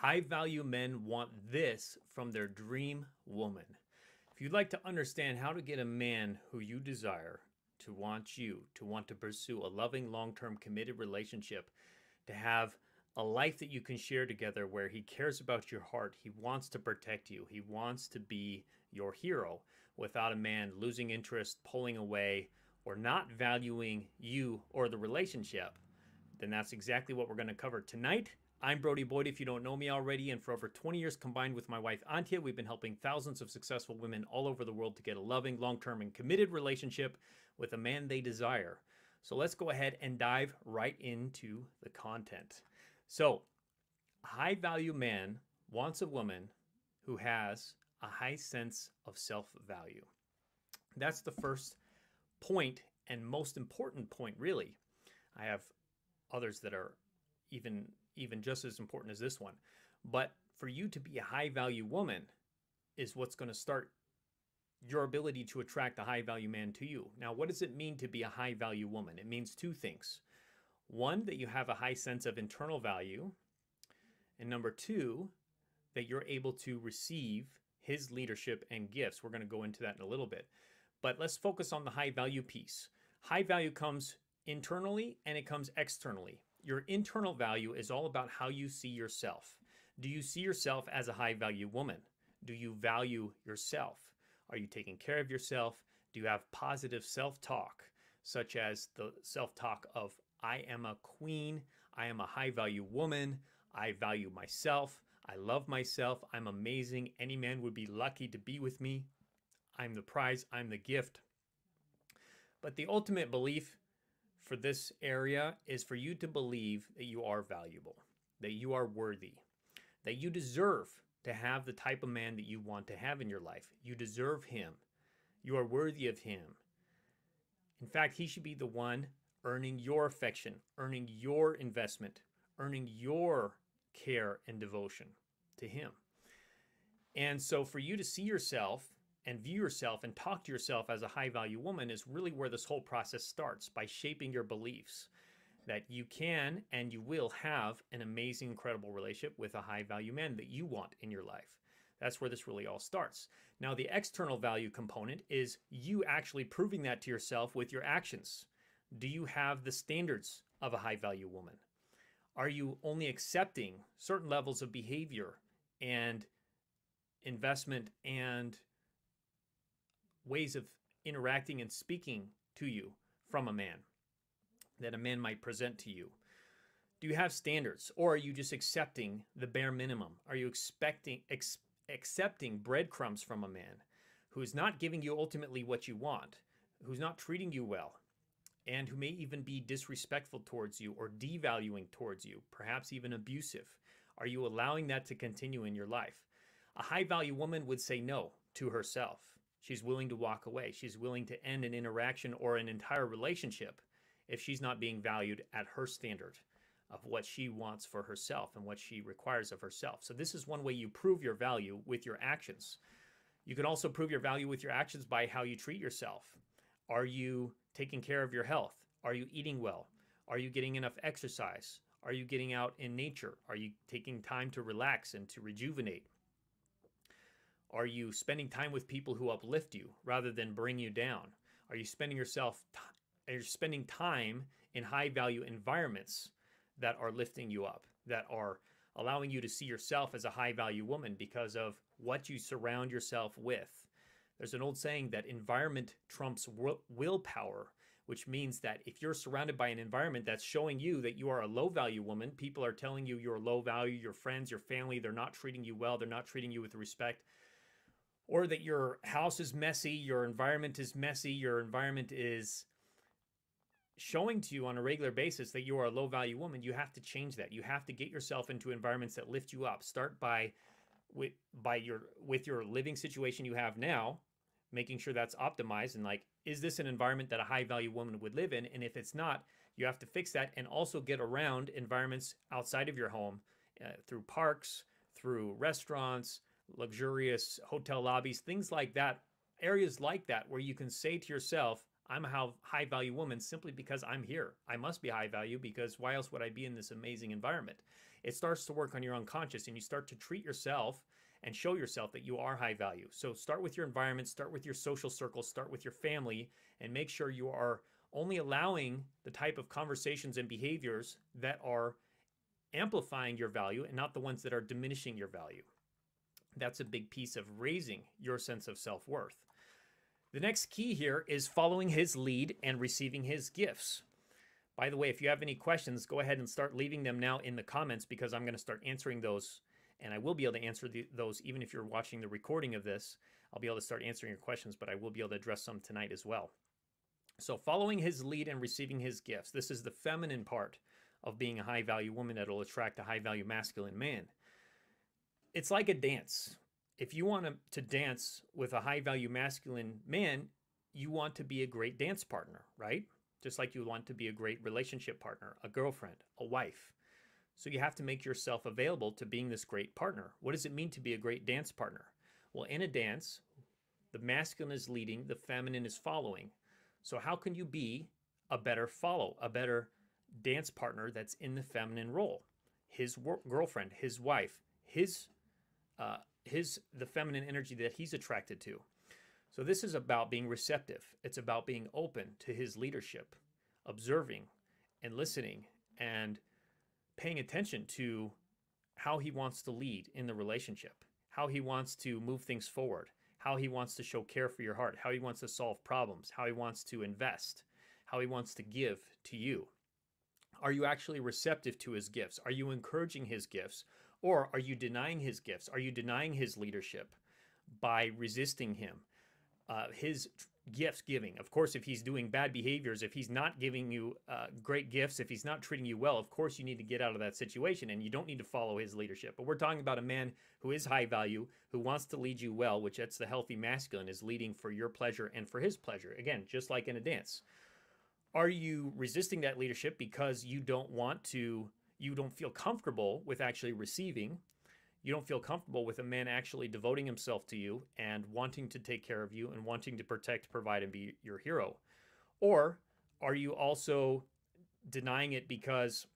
High value men want this from their dream woman. If you'd like to understand how to get a man who you desire to want you, to want to pursue a loving, long term, committed relationship, to have a life that you can share together where he cares about your heart, he wants to protect you, he wants to be your hero without a man losing interest, pulling away, or not valuing you or the relationship, then that's exactly what we're going to cover tonight. I'm Brody Boyd, if you don't know me already, and for over 20 years combined with my wife Antia, we've been helping thousands of successful women all over the world to get a loving, long-term, and committed relationship with a man they desire. So let's go ahead and dive right into the content. So, a high-value man wants a woman who has a high sense of self-value. That's the first point and most important point, really. I have others that are even just as important as this one. But for you to be a high-value woman is what's going to start your ability to attract a high-value man to you. Now, what does it mean to be a high-value woman? It means two things. One, that you have a high sense of internal value. And number two, that you're able to receive his leadership and gifts. We're going to go into that in a little bit. But let's focus on the high-value piece. High value comes internally and it comes externally. Your internal value is all about how you see yourself. Do you see yourself as a high-value woman? Do you value yourself? Are you taking care of yourself? Do you have positive self-talk, such as the self-talk of, I am a queen, I am a high-value woman, I value myself, I love myself, I'm amazing, any man would be lucky to be with me, I'm the prize, I'm the gift. But the ultimate belief for this area is for you to believe that you are valuable, that you are worthy, that you deserve to have the type of man that you want to have in your life. You deserve him. You are worthy of him. In fact, he should be the one earning your affection, earning your investment, earning your care and devotion to him. And so for you to see yourself and view yourself and talk to yourself as a high-value woman is really where this whole process starts, by shaping your beliefs that you can and you will have an amazing, incredible relationship with a high-value man that you want in your life. That's where this really all starts. Now, the external value component is you actually proving that to yourself with your actions. Do you have the standards of a high-value woman? Are you only accepting certain levels of behavior and investment and ways of interacting and speaking to you from a man that a man might present to you? Do you have standards, or are you just accepting the bare minimum? Are you accepting breadcrumbs from a man who is not giving you ultimately what you want, who's not treating you well, and who may even be disrespectful towards you or devaluing towards you, perhaps even abusive? Are you allowing that to continue in your life? A high-value woman would say no to herself. She's willing to walk away. She's willing to end an interaction or an entire relationship if she's not being valued at her standard of what she wants for herself and what she requires of herself. So this is one way you prove your value, with your actions. You can also prove your value with your actions by how you treat yourself. Are you taking care of your health? Are you eating well? Are you getting enough exercise? Are you getting out in nature? Are you taking time to relax and to rejuvenate? Are you spending time with people who uplift you rather than bring you down? Are you spending time in high-value environments that are lifting you up, that are allowing you to see yourself as a high-value woman because of what you surround yourself with? There's an old saying that environment trumps willpower, which means that if you're surrounded by an environment that's showing you that you are a low-value woman, people are telling you you're low value, your friends, your family, they're not treating you well, they're not treating you with respect, or that your house is messy, your environment is messy, your environment is showing to you on a regular basis that you are a low-value woman, you have to change that. You have to get yourself into environments that lift you up. Start with your living situation you have now, making sure that's optimized, and like, is this an environment that a high-value woman would live in? And if it's not, you have to fix that, and also get around environments outside of your home, through parks, through restaurants, luxurious hotel lobbies, things like that, areas like that where you can say to yourself, I'm a high value woman simply because I'm here. I must be high value because why else would I be in this amazing environment? it starts to work on your unconscious, and you start to treat yourself and show yourself that you are high value. So start with your environment, start with your social circle, start with your family, and make sure you are only allowing the type of conversations and behaviors that are amplifying your value and not the ones that are diminishing your value. That's a big piece of raising your sense of self-worth. The next key here is following his lead and receiving his gifts. By the way, if you have any questions, go ahead and start leaving them now in the comments, because I'm going to start answering those, and I will be able to answer those even if you're watching the recording of this. I'll be able to start answering your questions, but I will be able to address some tonight as well. So following his lead and receiving his gifts. This is the feminine part of being a high-value woman that will attract a high-value masculine man. It's like a dance. If you want to dance with a high-value masculine man, you want to be a great dance partner, right? Just like you want to be a great relationship partner, a girlfriend, a wife. So you have to make yourself available to being this great partner. What does it mean to be a great dance partner? Well, in a dance, the masculine is leading, the feminine is following. So how can you be a better dance partner that's in the feminine role? His girlfriend, his wife, the feminine energy that he's attracted to. So this is about being receptive. It's about being open to his leadership, observing and listening and paying attention to how he wants to lead in the relationship, how he wants to move things forward, how he wants to show care for your heart, how he wants to solve problems, how he wants to invest, how he wants to give to you. Are you actually receptive to his gifts? Are you encouraging his gifts? Or are you denying his gifts? Are you denying his leadership by resisting him? His gifts giving. Of course, if he's doing bad behaviors, if he's not giving you great gifts, if he's not treating you well, of course you need to get out of that situation and you don't need to follow his leadership. But we're talking about a man who is high value, who wants to lead you well, which that's the healthy masculine, is leading for your pleasure and for his pleasure. Again, just like in a dance. Are you resisting that leadership because you don't feel comfortable with actually receiving? You don't feel comfortable with a man actually devoting himself to you and wanting to take care of you and wanting to protect, provide, and be your hero? Or are you also denying it because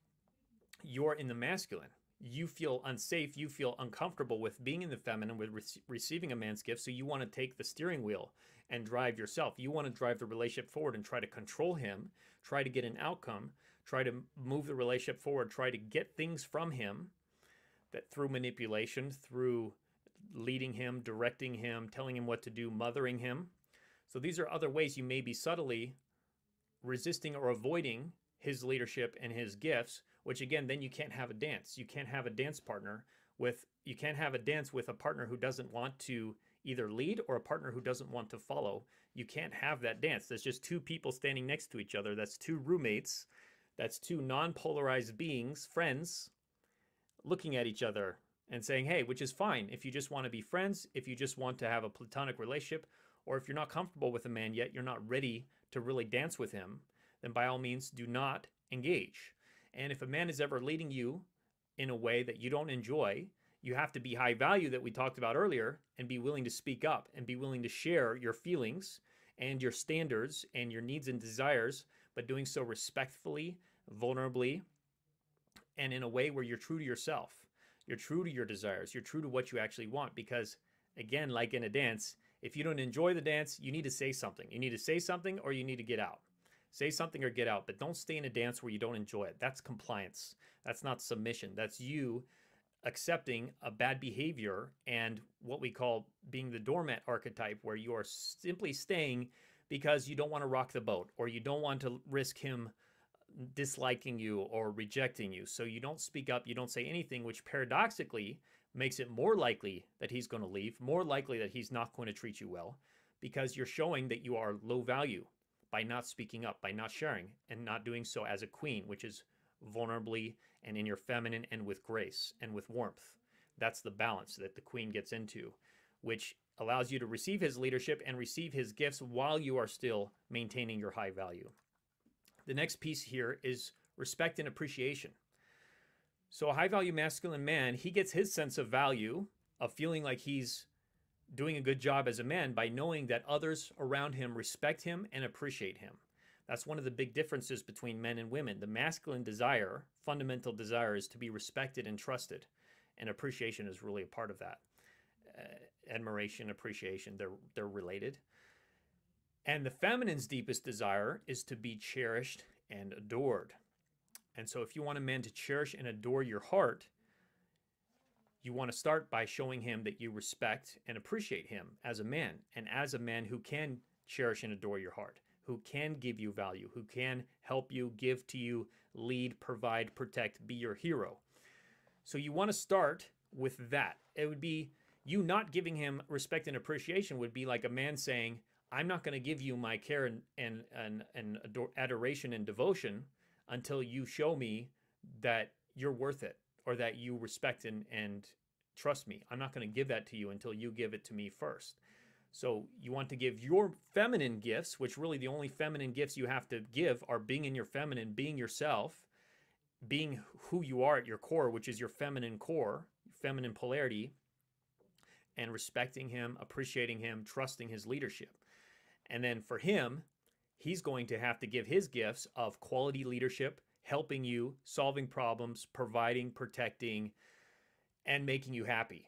you're in the masculine? You feel unsafe, you feel uncomfortable with being in the feminine, with receiving a man's gift, so you want to take the steering wheel and drive yourself. You want to drive the relationship forward and try to control him, try to get an outcome, try to move the relationship forward, try to get things from him, that through manipulation, through leading him, directing him, telling him what to do, mothering him. So these are other ways you may be subtly resisting or avoiding his leadership and his gifts, which again, then you can't have a dance. You can't have a dance partner you can't have a dance with a partner who doesn't want to either lead or a partner who doesn't want to follow. You can't have that dance. That's just two people standing next to each other. That's two roommates. That's two non-polarized beings, friends, looking at each other and saying, hey, which is fine if you just want to be friends, if you just want to have a platonic relationship, or if you're not comfortable with a man yet, you're not ready to really dance with him, then by all means, do not engage. And if a man is ever leading you in a way that you don't enjoy, you have to be high value that we talked about earlier and be willing to speak up and be willing to share your feelings and your standards and your needs and desires, but doing so respectfully, vulnerably, and in a way where you're true to yourself. You're true to your desires. You're true to what you actually want. Because again, like in a dance, if you don't enjoy the dance, you need to say something. You need to say something or you need to get out. Say something or get out, but don't stay in a dance where you don't enjoy it. That's compliance. That's not submission. That's you accepting a bad behavior and what we call being the doormat archetype, where you are simply staying because you don't want to rock the boat or you don't want to risk him disliking you or rejecting you. So you don't speak up, you don't say anything, which paradoxically makes it more likely that he's going to leave, more likely that he's not going to treat you well, because you're showing that you are low value by not speaking up, by not sharing, and not doing so as a queen, which is vulnerably and in your feminine and with grace and with warmth. That's the balance that the queen gets into, which allows you to receive his leadership and receive his gifts while you are still maintaining your high value. The next piece here is respect and appreciation. So a high value masculine man, he gets his sense of value, of feeling like he's doing a good job as a man, by knowing that others around him respect him and appreciate him, That's one of the big differences between men and women. The masculine desire, fundamental desire, is to be respected and trusted. And appreciation is really a part of that. Admiration, appreciation, they're related. And the feminine's deepest desire is to be cherished and adored. And so if you want a man to cherish and adore your heart, you want to start by showing him that you respect and appreciate him as a man, and as a man who can cherish and adore your heart, who can give you value, who can help you, give to you, lead, provide, protect, be your hero. So you want to start with that. It would be you not giving him respect and appreciation would be like a man saying, I'm not going to give you my care and adoration and devotion until you show me that you're worth it, or that you respect and trust me. I'm not going to give that to you until you give it to me first. So you want to give your feminine gifts, which really the only feminine gifts you have to give are being in your feminine, being yourself, being who you are at your core, which is your feminine core, feminine polarity, and respecting him, appreciating him, trusting his leadership. And then for him, he's going to have to give his gifts of quality leadership, helping you, solving problems, providing, protecting, and making you happy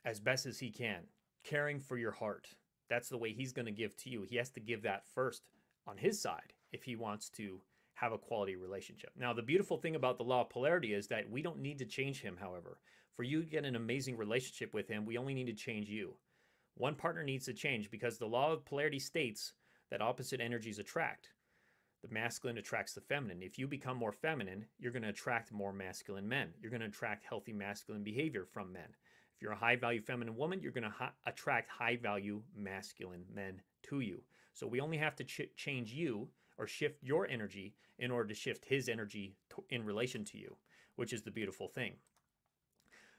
as best as he can, caring for your heart. That's the way he's going to give to you. He has to give that first on his side if he wants to have a quality relationship. Now, the beautiful thing about the law of polarity is that we don't need to change him, however. For you to get an amazing relationship with him, we only need to change you. One partner needs to change because the law of polarity states that opposite energies attract. The masculine attracts the feminine. If you become more feminine, you're going to attract more masculine men. You're going to attract healthy masculine behavior from men. If you're a high-value feminine woman, you're going to attract high-value masculine men to you. So we only have to change you or shift your energy in order to shift his energy in relation to you, which is the beautiful thing.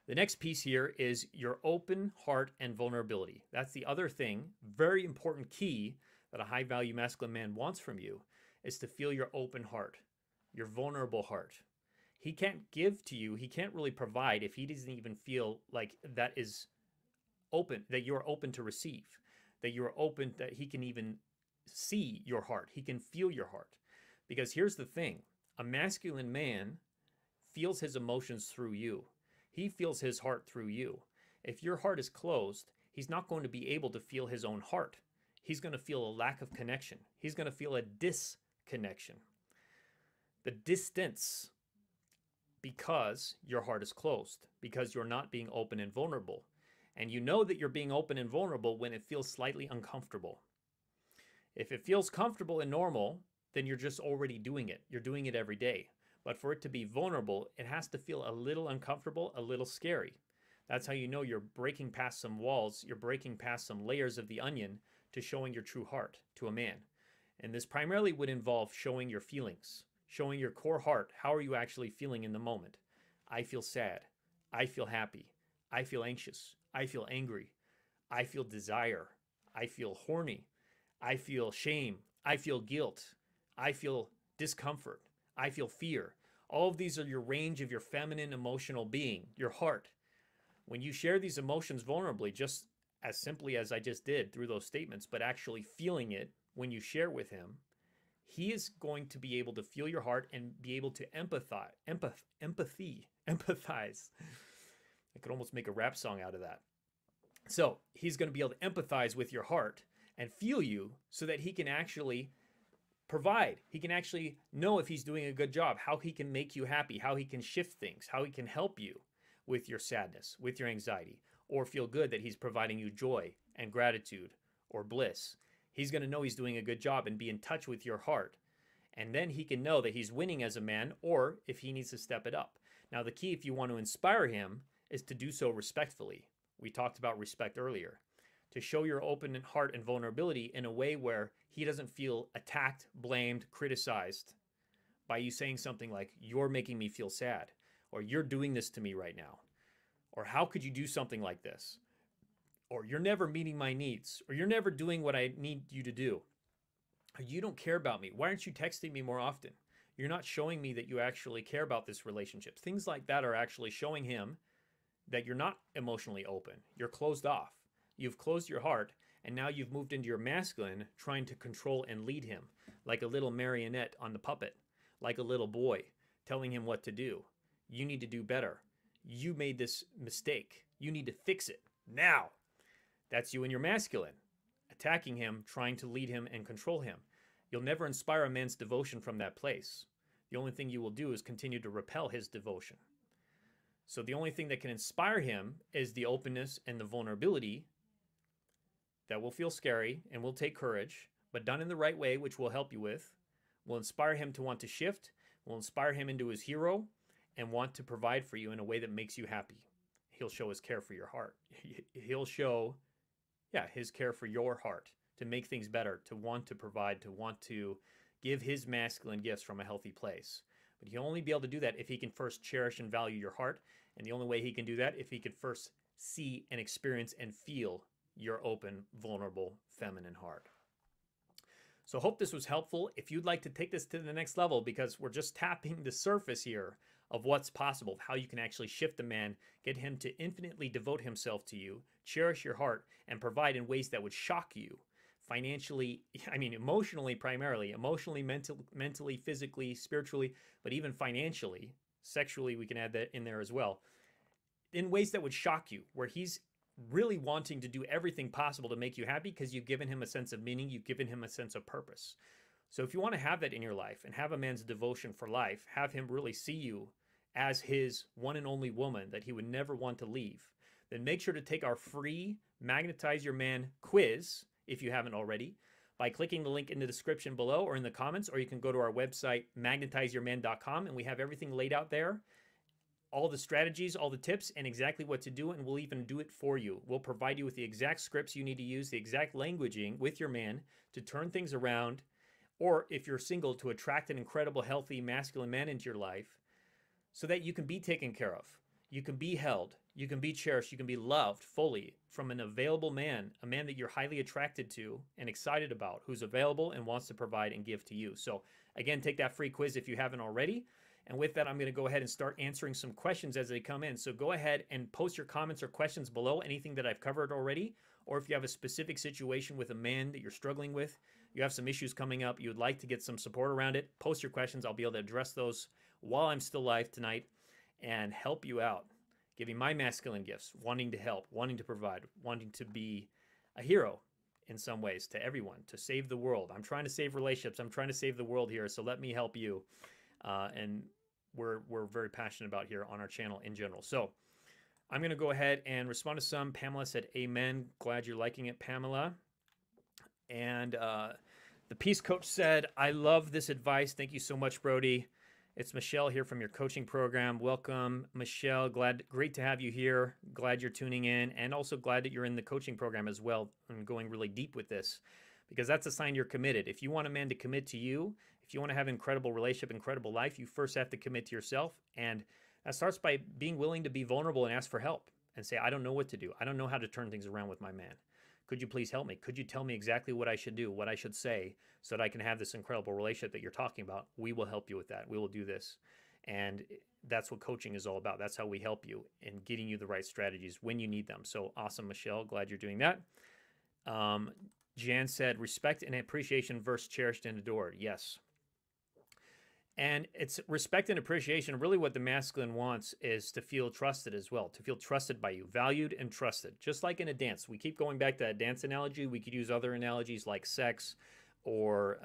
The next piece here is your open heart and vulnerability. That's the other thing, very important key that a high-value masculine man wants from you, is to feel your open heart, your vulnerable heart. He can't give to you, he can't really provide if he doesn't even feel like that is open, that you're open to receive, that you're open, that he can even see your heart, he can feel your heart. Because here's the thing, a masculine man feels his emotions through you. He feels his heart through you. If your heart is closed, he's not going to be able to feel his own heart. He's going to feel a lack of connection. He's going to feel a disconnection. The distance, because your heart is closed, because you're not being open and vulnerable. And you know that you're being open and vulnerable when it feels slightly uncomfortable. If it feels comfortable and normal, then you're just already doing it. You're doing it every day. But for it to be vulnerable, it has to feel a little uncomfortable, a little scary. That's how you know you're breaking past some walls, you're breaking past some layers of the onion to showing your true heart to a man. And this primarily would involve showing your feelings, showing your core heart. How are you actually feeling in the moment? I feel sad. I feel happy. I feel anxious. I feel angry. I feel desire. I feel horny. I feel shame. I feel guilt. I feel discomfort. I feel fear. All of these are your range of your feminine emotional being, your heart. When you share these emotions vulnerably, just as simply as I just did through those statements, but actually feeling it when you share with him, he is going to be able to feel your heart and be able to empathize. I could almost make a rap song out of that. So he's going to be able to empathize with your heart and feel you so that he can actually provide. He can actually know if he's doing a good job, how he can make you happy, how he can shift things, how he can help you with your sadness, with your anxiety, or feel good that he's providing you joy and gratitude or bliss. He's going to know he's doing a good job and be in touch with your heart. And then he can know that he's winning as a man, or if he needs to step it up. Now, the key, if you want to inspire him, is to do so respectfully. We talked about respect earlier. To show your open heart and vulnerability in a way where he doesn't feel attacked, blamed, criticized by you saying something like, you're making me feel sad, or you're doing this to me right now, or how could you do something like this, or you're never meeting my needs, or you're never doing what I need you to do, or you don't care about me. Why aren't you texting me more often? You're not showing me that you actually care about this relationship. Things like that are actually showing him that you're not emotionally open. You're closed off. You've closed your heart, And now you've moved into your masculine, trying to control and lead him like a little marionette on the puppet, like a little boy, telling him what to do. You need to do better. You made this mistake. You need to fix it now. That's you in your masculine, attacking him, trying to lead him and control him. You'll never inspire a man's devotion from that place. The only thing you will do is continue to repel his devotion. So the only thing that can inspire him is the openness and the vulnerability that will feel scary and will take courage, but done in the right way, which we'll help you with, will inspire him to want to shift, will inspire him into his hero, and want to provide for you in a way that makes you happy. He'll show his care for your heart. He'll show, his care for your heart, to make things better, to want to provide, to want to give his masculine gifts from a healthy place. But he'll only be able to do that if he can first cherish and value your heart. And the only way he can do that if he could first see and experience and feel your open, vulnerable, feminine heart. So hope this was helpful. If you'd like to take this to the next level, because we're just tapping the surface here of what's possible, how you can actually shift a man, get him to infinitely devote himself to you, cherish your heart, and provide in ways that would shock you. Financially, emotionally primarily, emotionally, mentally, physically, spiritually, but even financially, sexually, we can add that in there as well, in ways that would shock you, where he's really wanting to do everything possible to make you happy because you've given him a sense of meaning, you've given him a sense of purpose. So if you want to have that in your life and have a man's devotion for life, have him really see you as his one and only woman that he would never want to leave, then make sure to take our free Magnetize Your Man quiz, if you haven't already, by clicking the link in the description below or in the comments, or you can go to our website, magnetizeyourman.com, and we have everything laid out there, all the strategies, all the tips, and exactly what to do, and we'll even do it for you. We'll provide you with the exact scripts you need to use, the exact languaging with your man to turn things around, or if you're single, to attract an incredible, healthy, masculine man into your life so that you can be taken care of, you can be held, you can be cherished, you can be loved fully from an available man, a man that you're highly attracted to and excited about, who's available and wants to provide and give to you. So again, take that free quiz if you haven't already. And with that, I'm going to go ahead and start answering some questions as they come in. So go ahead and post your comments or questions below, anything that I've covered already, or if you have a specific situation with a man that you're struggling with, you have some issues coming up, you would like to get some support around it, post your questions. I'll be able to address those while I'm still live tonight and help you out, giving my masculine gifts, wanting to help, wanting to provide, wanting to be a hero in some ways to everyone, to save the world. I'm trying to save relationships. I'm trying to save the world here. So let me help you. And we're very passionate about here on our channel in general. So I'm going to go ahead and respond to some. Pamela said, amen. Glad you're liking it, Pamela. And the Peace Coach said, I love this advice. Thank you so much, Brody. It's Michelle here from your coaching program. Welcome, Michelle. Great to have you here. Glad you're tuning in, and also glad that you're in the coaching program as well and going really deep with this, because that's a sign you're committed. If you want a man to commit to you, if you want to have an incredible relationship, incredible life, you first have to commit to yourself. And that starts by being willing to be vulnerable and ask for help and say, I don't know what to do. I don't know how to turn things around with my man. Could you please help me? Could you tell me exactly what I should do, what I should say, so that I can have this incredible relationship that you're talking about? We will help you with that. We will do this. And that's what coaching is all about. That's how we help you in getting you the right strategies when you need them. So awesome, Michelle. Glad you're doing that. Jan said, respect and appreciation versus cherished and adored. Yes. And it's respect and appreciation. Really what the masculine wants is to feel trusted as well, to feel trusted by you, valued and trusted. Just like in a dance. We keep going back to that dance analogy. We could use other analogies like sex or,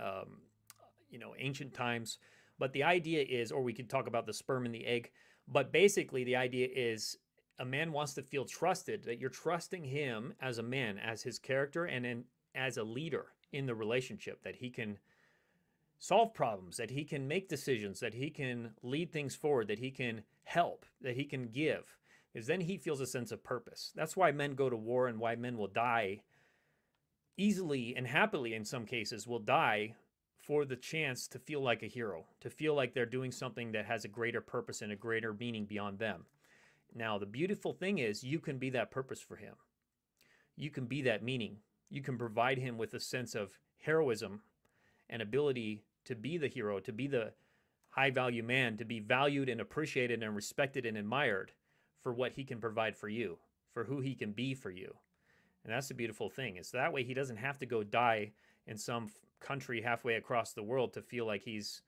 ancient times. But the idea is, or we could talk about the sperm and the egg. But basically the idea is a man wants to feel trusted, that you're trusting him as a man, as his character, and as a leader in the relationship, that he can solve problems, that he can make decisions, that he can lead things forward, that he can help, that he can give, because then he feels a sense of purpose. That's why men go to war and why men will die easily and happily in some cases, will die for the chance to feel like a hero, to feel like they're doing something that has a greater purpose and a greater meaning beyond them. Now, the beautiful thing is you can be that purpose for him. You can be that meaning. You can provide him with a sense of heroism and ability to be the hero, to be the high-value man, to be valued and appreciated and respected and admired for what he can provide for you, for who he can be for you. And that's the beautiful thing. Is that way he doesn't have to go die in some country halfway across the world to feel like he's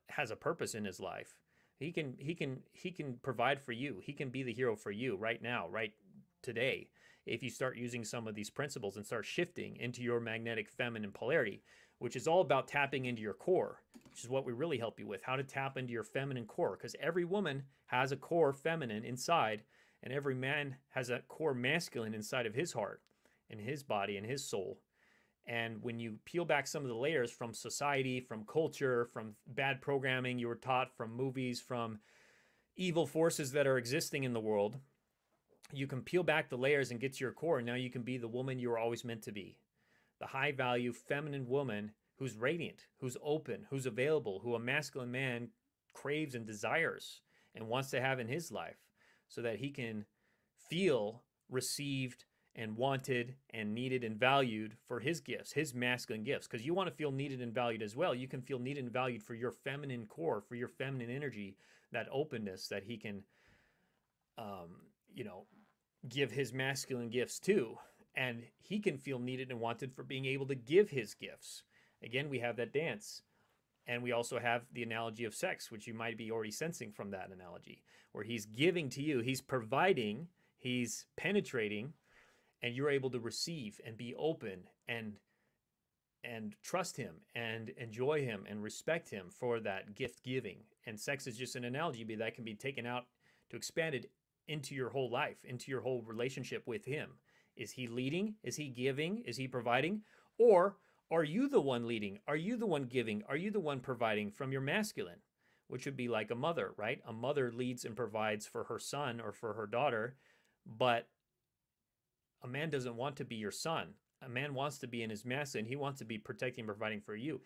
has a purpose in his life. He can provide for you. He can be the hero for you right now, right today. If you start using some of these principles and start shifting into your magnetic feminine polarity, which is all about tapping into your core, which is what we really help you with, how to tap into your feminine core. Because every woman has a core feminine inside, and every man has a core masculine inside of his heart and his body and his soul. And when you peel back some of the layers from society, from culture, from bad programming you were taught, from movies, from evil forces that are existing in the world, you can peel back the layers and get to your core. And now you can be the woman you were always meant to be. The high value feminine woman who's radiant, who's open, who's available, who a masculine man craves and desires and wants to have in his life, so that he can feel received and wanted and needed and valued for his gifts, his masculine gifts. Because you want to feel needed and valued as well. You can feel needed and valued for your feminine core, for your feminine energy, that openness that he can, give his masculine gifts to. And he can feel needed and wanted for being able to give his gifts. Again, we have that dance. And we also have the analogy of sex, which you might be already sensing from that analogy, where he's giving to you, he's providing, he's penetrating, and you're able to receive and be open and trust him and enjoy him and respect him for that gift giving. And sex is just an analogy, but that can be taken out to expand it into your whole life, into your whole relationship with him. Is he leading? Is he giving? Is he providing? Or are you the one leading? Are you the one giving? Are you the one providing from your masculine? Which would be like a mother, right? A mother leads and provides for her son or for her daughter, but a man doesn't want to be your son. A man wants to be in his masculine. He wants to be protecting and providing for you.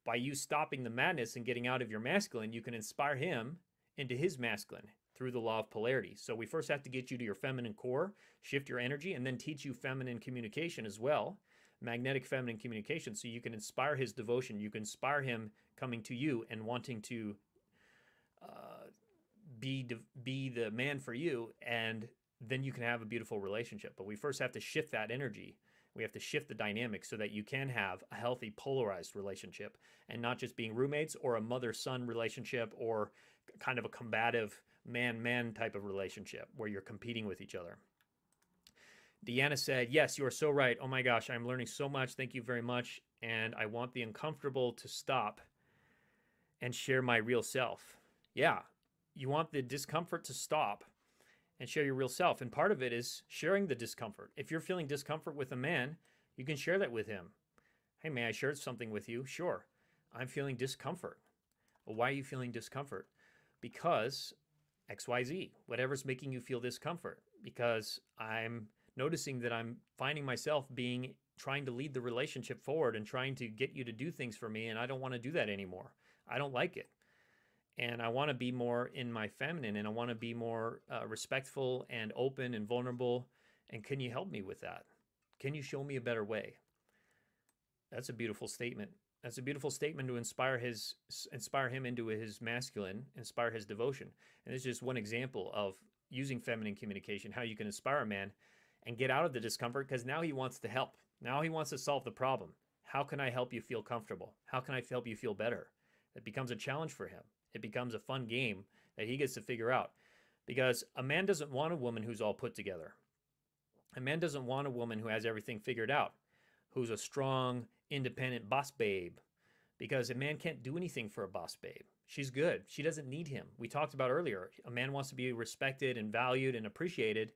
By you stopping the madness and getting out of your masculine, you can inspire him into his masculine through the law of polarity. So we first have to get you to your feminine core, shift your energy, and then teach you feminine communication as well, magnetic feminine communication, so you can inspire his devotion. You can inspire him coming to you and wanting to be the man for you, and then you can have a beautiful relationship. But we first have to shift that energy. We have to shift the dynamic so that you can have a healthy polarized relationship, and not just being roommates or a mother-son relationship or kind of a combative man-man type of relationship where you're competing with each other. Deanna said, yes, you are so right. Oh my gosh, I'm learning so much. Thank you very much. And I want the uncomfortable to stop and share my real self. Yeah, you want the discomfort to stop and share your real self. And part of it is sharing the discomfort. If you're feeling discomfort with a man, you can share that with him. Hey, may I share something with you? Sure. I'm feeling discomfort. Well, why are you feeling discomfort? Because XYZ, whatever's making you feel discomfort. Because I'm noticing that I'm finding myself trying to lead the relationship forward and trying to get you to do things for me, and I don't want to do that anymore. I don't like it. And I want to be more in my feminine, and I want to be more respectful and open and vulnerable. And can you help me with that? Can you show me a better way? That's a beautiful statement. That's a beautiful statement to inspire him into his masculine, inspire his devotion. And it's just one example of using feminine communication, how you can inspire a man and get out of the discomfort, because now he wants to help. Now he wants to solve the problem. How can I help you feel comfortable? How can I help you feel better? It becomes a challenge for him. It becomes a fun game that he gets to figure out, because a man doesn't want a woman who's all put together. A man doesn't want a woman who has everything figured out, who's a strong, independent boss babe, because a man can't do anything for a boss babe. She's good. She doesn't need him. We talked about earlier, a man wants to be respected and valued and appreciated.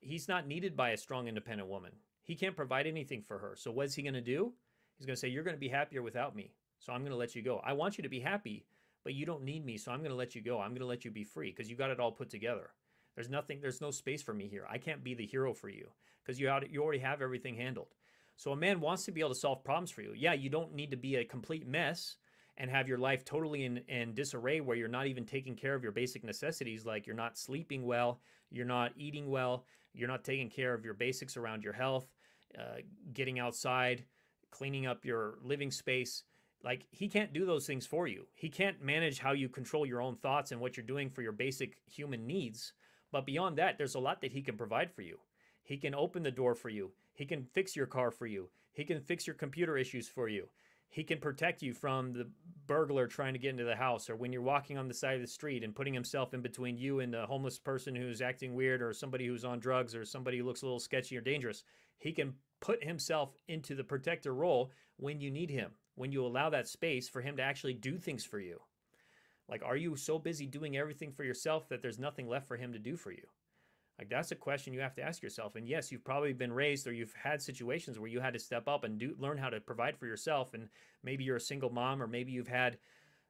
He's not needed by a strong, independent woman. He can't provide anything for her. So what's he going to do? He's going to say, you're going to be happier without me, so I'm going to let you go. I want you to be happy, but you don't need me, so I'm going to let you go. I'm going to let you be free because you got it all put together. There's no space for me here. I can't be the hero for you because you already have everything handled. So a man wants to be able to solve problems for you. Yeah, you don't need to be a complete mess and have your life totally in disarray where you're not even taking care of your basic necessities, like you're not sleeping well, you're not eating well, you're not taking care of your basics around your health, getting outside, cleaning up your living space. Like, he can't do those things for you. He can't manage how you control your own thoughts and what you're doing for your basic human needs. But beyond that, there's a lot that he can provide for you. He can open the door for you. He can fix your car for you. He can fix your computer issues for you. He can protect you from the burglar trying to get into the house, or when you're walking on the side of the street and putting himself in between you and the homeless person who's acting weird, or somebody who's on drugs, or somebody who looks a little sketchy or dangerous. He can put himself into the protector role when you need him, when you allow that space for him to actually do things for you. Like, are you so busy doing everything for yourself that there's nothing left for him to do for you? Like, that's a question you have to ask yourself. And yes, you've probably been raised, or you've had situations where you had to step up and learn how to provide for yourself. And maybe you're a single mom, or maybe you've had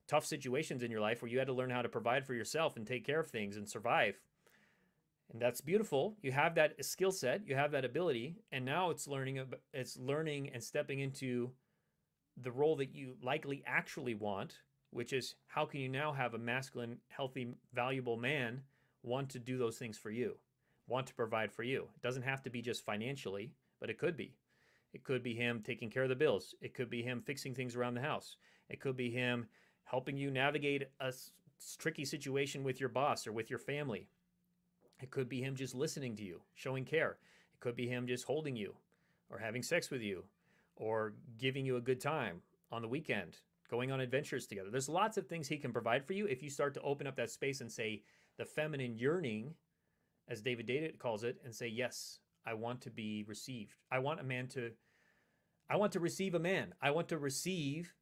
tough situations in your life where you had to learn how to provide for yourself and take care of things and survive. And that's beautiful. You have that skill set, you have that ability, and now it's learning and stepping into the role that you likely actually want, which is, how can you now have a masculine, healthy, valuable man want to do those things for you, want to provide for you? It doesn't have to be just financially, but it could be. It could be him taking care of the bills. It could be him fixing things around the house. It could be him helping you navigate a tricky situation with your boss or with your family. It could be him just listening to you, showing care. It could be him just holding you, or having sex with you, or giving you a good time on the weekend, going on adventures together. There's lots of things he can provide for you if you start to open up that space and say the feminine yearning, as David Data calls it, and say, yes, I want to be received. I want to receive a man. I want to receive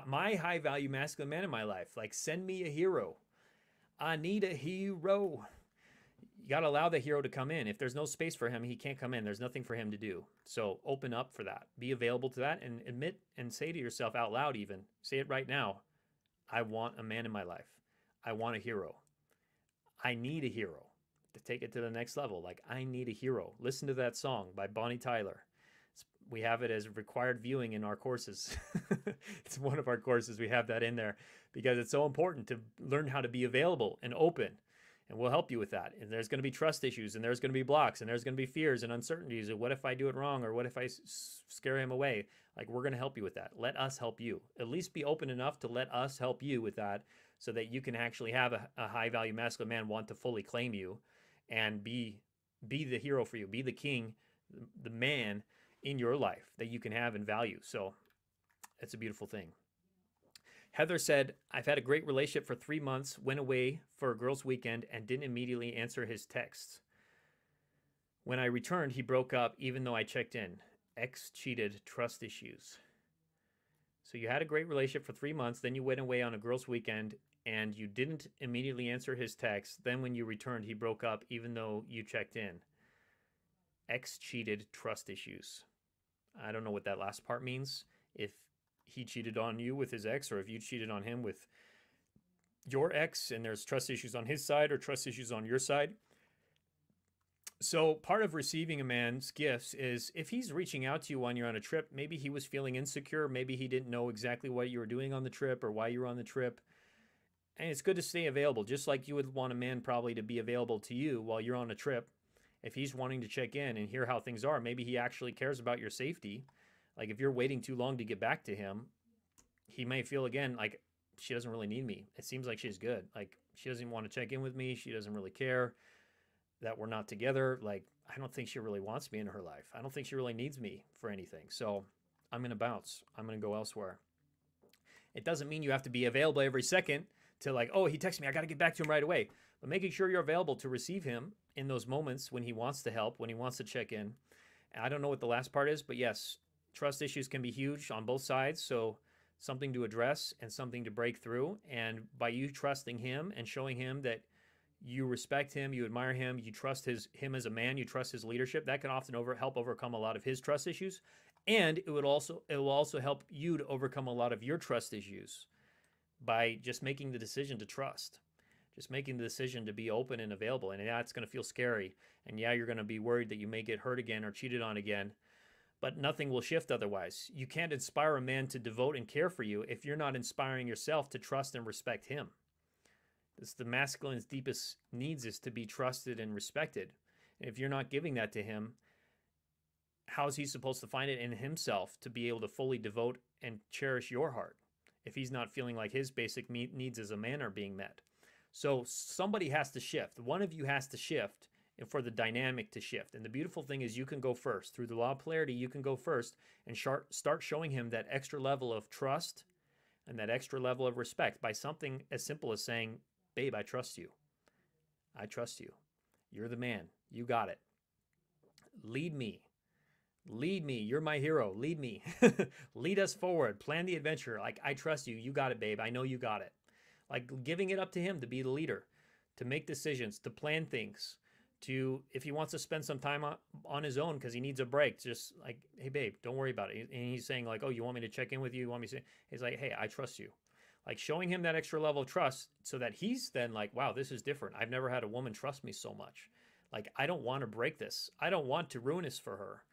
my high value masculine man in my life. Like, send me a hero. I need a hero. You got to allow the hero to come in. If there's no space for him, he can't come in. There's nothing for him to do. So open up for that. Be available to that, and admit and say to yourself out loud, even say it right now. I want a man in my life. I want a hero. I need a hero. To take it to the next level. Like, I need a hero. Listen to that song by Bonnie Tyler. We have it as required viewing in our courses. It's one of our courses. We have that in there because it's so important to learn how to be available and open. And we'll help you with that. And there's going to be trust issues, and there's going to be blocks, and there's going to be fears and uncertainties. And what if I do it wrong? Or what if I scare him away? Like, we're going to help you with that. Let us help you. At least be open enough to let us help you with that, so that you can actually have a high value masculine man want to fully claim you and be the hero for you, be the king, the man in your life that you can have and value. So it's a beautiful thing. Heather said, I've had a great relationship for 3 months, went away for a girls' weekend, and didn't immediately answer his texts. When I returned, he broke up even though I checked in. Ex cheated, trust issues. So you had a great relationship for 3 months, then you went away on a girls' weekend, and you didn't immediately answer his text. Then when you returned, he broke up even though you checked in. Ex cheated, trust issues. I don't know what that last part means. If he cheated on you with his ex, or if you cheated on him with your ex, and there's trust issues on his side or trust issues on your side. So part of receiving a man's gifts is, if he's reaching out to you when you're on a trip, maybe he was feeling insecure. Maybe he didn't know exactly what you were doing on the trip or why you were on the trip. And it's good to stay available, just like you would want a man probably to be available to you while you're on a trip. If he's wanting to check in and hear how things are, maybe he actually cares about your safety. Like, if you're waiting too long to get back to him, he may feel again like, she doesn't really need me. It seems like she's good. Like, she doesn't want to check in with me. She doesn't really care that we're not together. Like, I don't think she really wants me in her life. I don't think she really needs me for anything. So I'm going to bounce. I'm going to go elsewhere. It doesn't mean you have to be available every second to, like, oh, he texted me, I got to get back to him right away. But making sure you're available to receive him in those moments when he wants to help, when he wants to check in. I don't know what the last part is, but yes, trust issues can be huge on both sides. So something to address and something to break through. And by you trusting him and showing him that you respect him, you admire him, you trust him as a man, you trust his leadership, that can often help overcome a lot of his trust issues. And it will also help you to overcome a lot of your trust issues by just making the decision to trust, just making the decision to be open and available. And yeah, it's going to feel scary. And yeah, you're going to be worried that you may get hurt again or cheated on again, but nothing will shift otherwise. You can't inspire a man to devote and care for you if you're not inspiring yourself to trust and respect him. It's the masculine's deepest needs is to be trusted and respected. And if you're not giving that to him, how is he supposed to find it in himself to be able to fully devote and cherish your heart if he's not feeling like his basic needs as a man are being met? So somebody has to shift. One of you has to shift and for the dynamic to shift. And the beautiful thing is you can go first. Through the law of polarity, you can go first and start showing him that extra level of trust and that extra level of respect by something as simple as saying, babe, I trust you. I trust you. You're the man. You got it. Lead me. Lead me. You're my hero. Lead me. Lead us forward. Plan the adventure. Like, I trust you. You got it, babe. I know you got it. Like, giving it up to him to be the leader, to make decisions, to plan things, to, if he wants to spend some time on his own because he needs a break, just like, hey, babe, don't worry about it. And he's saying like, oh, you want me to check in with you? You want me to say, he's like, hey, I trust you. Like, showing him that extra level of trust so that he's then like, wow, this is different. I've never had a woman trust me so much. Like, I don't want to break this. I don't want to ruin this for her.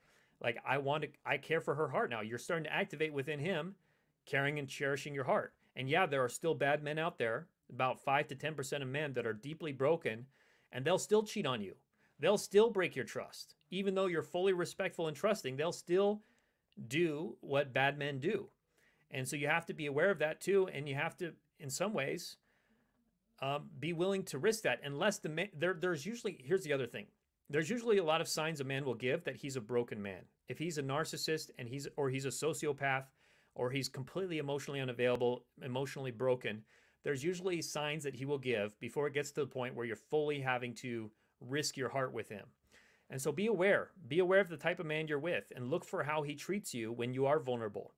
Like, I care for her heart now. You're starting to activate within him, caring and cherishing your heart. And yeah, there are still bad men out there, about 5 to 10% of men that are deeply broken, and they'll still cheat on you. They'll still break your trust. Even though you're fully respectful and trusting, they'll still do what bad men do. And so you have to be aware of that too. And you have to, in some ways, be willing to risk that. Unless the man, there's usually, here's the other thing. There's usually a lot of signs a man will give that he's a broken man. If he's a narcissist and he's a sociopath, or he's completely emotionally unavailable, emotionally broken, there's usually signs that he will give before it gets to the point where you're fully having to risk your heart with him. And so be aware. Be aware of the type of man you're with and look for how he treats you when you are vulnerable.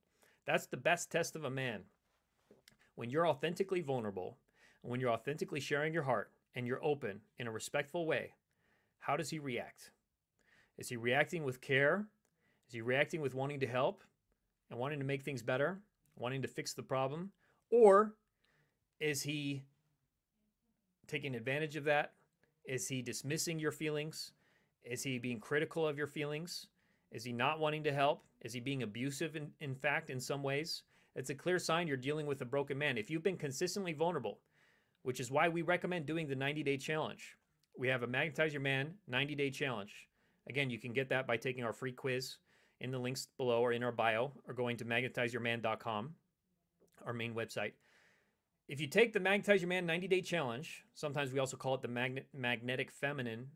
That's the best test of a man. When you're authentically vulnerable, when you're authentically sharing your heart and you're open in a respectful way, how does he react? Is he reacting with care? Is he reacting with wanting to help and wanting to make things better, wanting to fix the problem? Or is he taking advantage of that? Is he dismissing your feelings? Is he being critical of your feelings? Is he not wanting to help? Is he being abusive in fact, in some ways? It's a clear sign you're dealing with a broken man. If you've been consistently vulnerable, which is why we recommend doing the 90-day challenge. We have a Magnetize Your Man 90-day challenge. Again, you can get that by taking our free quiz in the links below or in our bio, or going to magnetizeyourman.com, our main website. If you take the Magnetize Your Man 90-day challenge, sometimes we also call it the Magnetic Feminine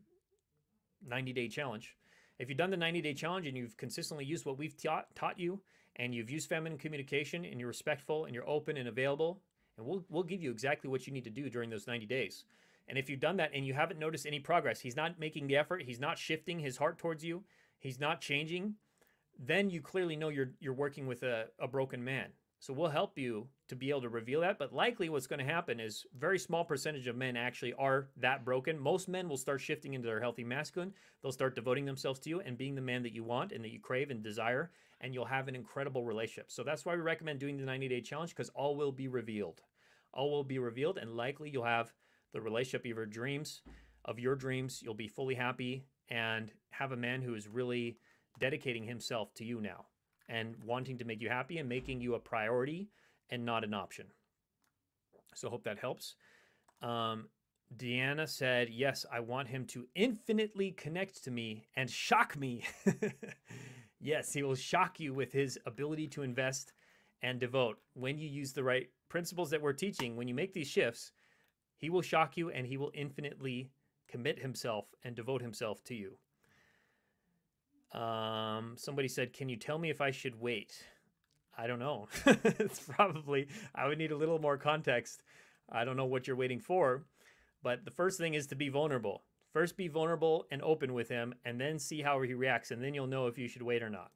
90-day challenge. If you've done the 90-day challenge and you've consistently used what we've taught you, and you've used feminine communication, and you're respectful, and you're open and available, and we'll give you exactly what you need to do during those 90 days. And if you've done that and you haven't noticed any progress, he's not making the effort, he's not shifting his heart towards you, he's not changing, then you clearly know you're working with a broken man. So we'll help you to be able to reveal that. But likely what's going to happen is very small percentage of men actually are that broken. Most men will start shifting into their healthy masculine. They'll start devoting themselves to you and being the man that you want and that you crave and desire. And you'll have an incredible relationship. So that's why we recommend doing the 90-day challenge, because all will be revealed. All will be revealed, and likely you'll have the relationship of your dreams. You'll be fully happy and have a man who is really dedicating himself to you now and wanting to make you happy and making you a priority and not an option. So I hope that helps. Deanna said, yes, I want him to infinitely connect to me and shock me. Yes, he will shock you with his ability to invest and devote. When you use the right principles that we're teaching, when you make these shifts, he will shock you and he will infinitely commit himself and devote himself to you. Somebody said, can you tell me if I should wait? I don't know. It's probably, I would need a little more context. I don't know what you're waiting for, but the first thing is to be vulnerable. First, be vulnerable and open with him, and then see how he reacts, and then you'll know if you should wait or not.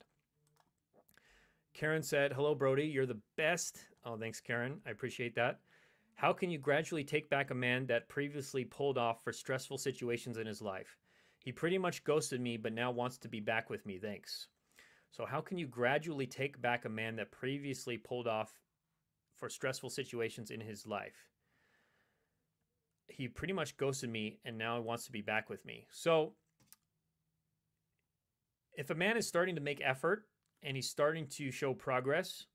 Karen said, hello, Brody. You're the best. Oh, thanks, Karen. I appreciate that. How can you gradually take back a man that previously pulled off for stressful situations in his life? He pretty much ghosted me, but now wants to be back with me. Thanks. So how can you gradually take back a man that previously pulled off for stressful situations in his life? He pretty much ghosted me and now he wants to be back with me. So if a man is starting to make effort and he's starting to show progress,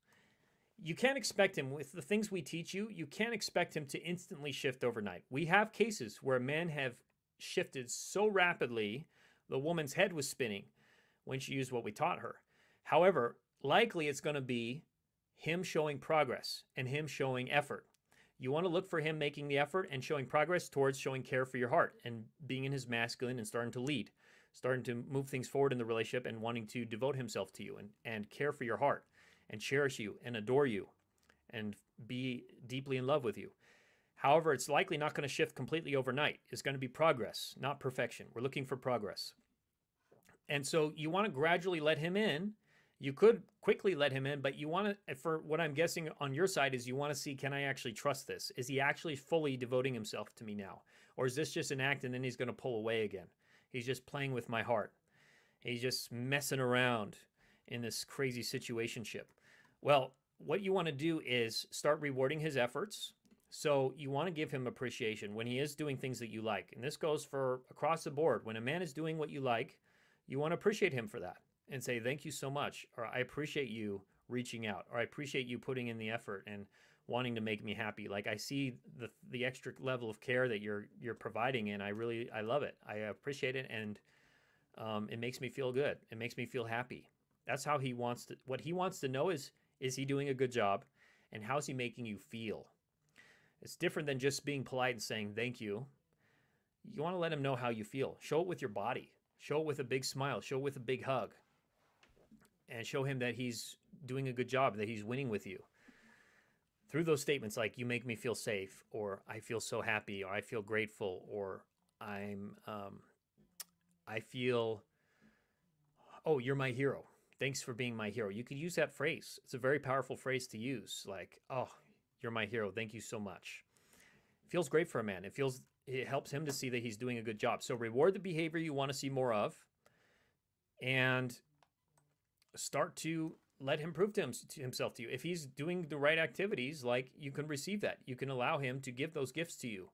you can't expect him, with the things we teach you, you can't expect him to instantly shift overnight. We have cases where men have shifted so rapidly, the woman's head was spinning when she used what we taught her. However, likely it's going to be him showing progress and him showing effort. You want to look for him making the effort and showing progress towards showing care for your heart and being in his masculine and starting to lead, starting to move things forward in the relationship and wanting to devote himself to you and care for your heart and cherish you and adore you and be deeply in love with you. However, it's likely not going to shift completely overnight. It's going to be progress, not perfection. We're looking for progress. And so you want to gradually let him in. You could quickly let him in, but you want to, for what I'm guessing on your side is you want to see, can I actually trust this? Is he actually fully devoting himself to me now? Or is this just an act and then he's going to pull away again? He's just playing with my heart. He's just messing around in this crazy situationship. Well, what you want to do is start rewarding his efforts. So you want to give him appreciation when he is doing things that you like. And this goes for across the board. When a man is doing what you like, you want to appreciate him for that and say, thank you so much, or I appreciate you reaching out, or I appreciate you putting in the effort and wanting to make me happy. Like, I see the extra level of care that you're providing, and I love it. I appreciate it, and it makes me feel good. It makes me feel happy. That's how he wants to. What he wants to know is he doing a good job, and how's he making you feel? It's different than just being polite and saying thank you. You want to let him know how you feel. Show it with your body. Show it with a big smile. Show it with a big hug. And show him that he's doing a good job, that he's winning with you. Through those statements like, you make me feel safe, or I feel so happy, or I feel grateful, or I feel, oh, you're my hero. Thanks for being my hero. You could use that phrase. It's a very powerful phrase to use. Like, oh, you're my hero. Thank you so much. It feels great for a man. It helps him to see that he's doing a good job. So reward the behavior you want to see more of, and start to let him prove to himself to you. If he's doing the right activities, like, you can receive that. You can allow him to give those gifts to you.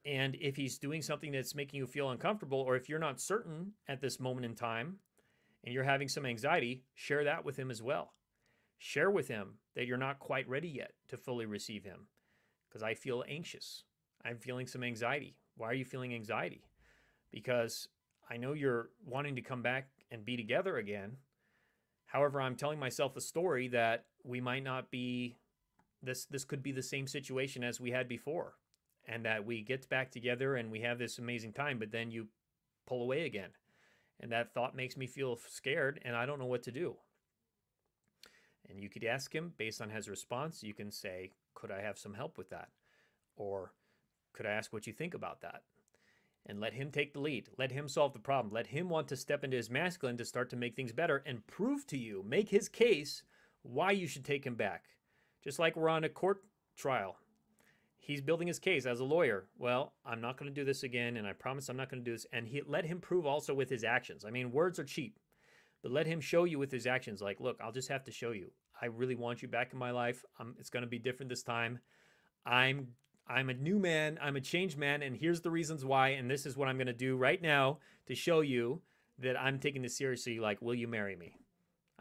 And if he's doing something that's making you feel uncomfortable, or if you're not certain at this moment in time and you're having some anxiety, share that with him as well. Share with him that you're not quite ready yet to fully receive him, because I feel anxious. I'm feeling some anxiety. Why are you feeling anxiety? Because I know you're wanting to come back and be together again. However, I'm telling myself a story that we might not be, this could be the same situation as we had before, and that we get back together and we have this amazing time, but then you pull away again. And that thought makes me feel scared, and I don't know what to do. And you could ask him based on his response. You can say, could I have some help with that? Or could I ask what you think about that? And let him take the lead. Let him solve the problem. Let him want to step into his masculine to start to make things better and prove to you, make his case why you should take him back. Just like we're on a court trial. He's building his case as a lawyer. Well, I'm not going to do this again, and I promise I'm not going to do this. And let him prove also with his actions. I mean, words are cheap, but let him show you with his actions. Like, look, I'll just have to show you. I really want you back in my life. It's going to be different this time. I'm a new man. I'm a changed man, and here's the reasons why, and this is what I'm going to do right now to show you that I'm taking this seriously. Like, will you marry me?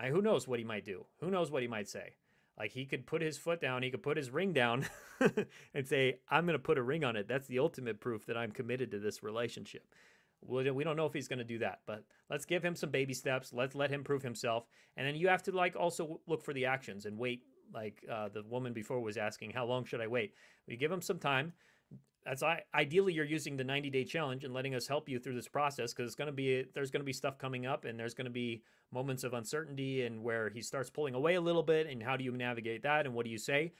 Who knows what he might do? Who knows what he might say? Like, he could put his foot down. He could put his ring down and say, I'm going to put a ring on it. That's the ultimate proof that I'm committed to this relationship. We don't know if he's going to do that, but let's give him some baby steps. Let's let him prove himself. And then you have to, like, also look for the actions and wait. Like the woman before was asking, how long should I wait? We give him some time. Ideally, you're using the 90-day challenge and letting us help you through this process, because there's going to be stuff coming up, and there's going to be moments of uncertainty and where he starts pulling away a little bit, and how do you navigate that, and what do you say?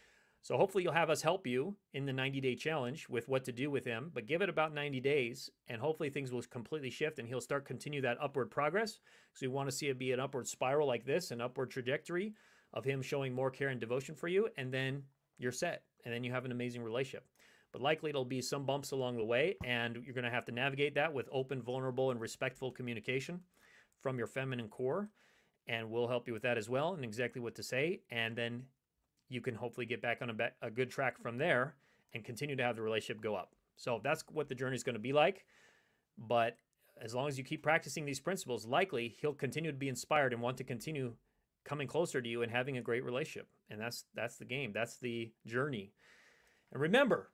So hopefully you'll have us help you in the 90-day challenge with what to do with him, but give it about 90 days, and hopefully things will completely shift, and he'll continue that upward progress. So we want to see it be an upward spiral like this, an upward trajectory of him showing more care and devotion for you, and then you're set, and then you have an amazing relationship. But likely it'll be some bumps along the way, and you're going to have to navigate that with open, vulnerable, and respectful communication from your feminine core, and we'll help you with that as well, and exactly what to say, and then you can hopefully get back on a good track from there and continue to have the relationship go up. So that's what the journey is going to be like, but as long as you keep practicing these principles, likely he'll continue to be inspired and want to continue coming closer to you and having a great relationship. And that's the game. That's the journey. And remember,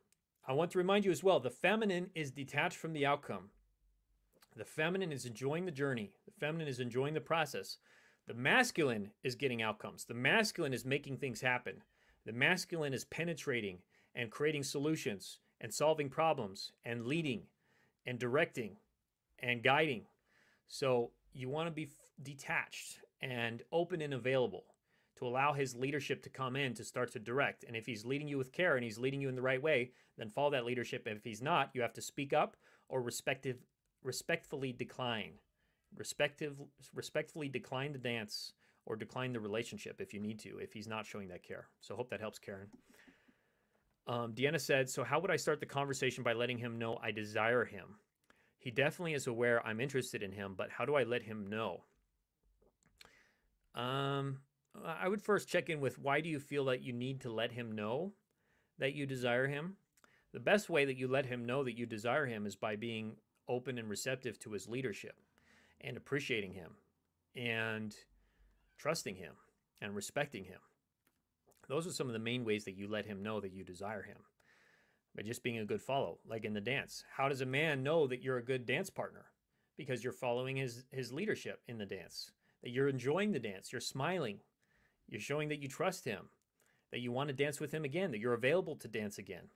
I want to remind you as well, the feminine is detached from the outcome. The feminine is enjoying the journey. The feminine is enjoying the process. The masculine is getting outcomes. The masculine is making things happen. The masculine is penetrating and creating solutions and solving problems and leading and directing and guiding. So you want to be detached and open and available to allow his leadership to come in to start to direct. And if he's leading you with care and he's leading you in the right way, then follow that leadership. And if he's not, you have to speak up or respectfully decline. Respectfully decline the dance or decline the relationship if you need to, if he's not showing that care. So hope that helps, Karen. Deanna said, so how would I start the conversation by letting him know I desire him? He definitely is aware I'm interested in him, but how do I let him know? I would first check in with, why do you feel that you need to let him know that you desire him? The best way that you let him know that you desire him is by being open and receptive to his leadership and appreciating him and trusting him and respecting him. Those are some of the main ways that you let him know that you desire him. By just being a good follow, like in the dance. How does a man know that you're a good dance partner? Because you're following his leadership in the dance, that you're enjoying the dance, you're smiling, you're showing that you trust him, that you want to dance with him again, that you're available to dance again.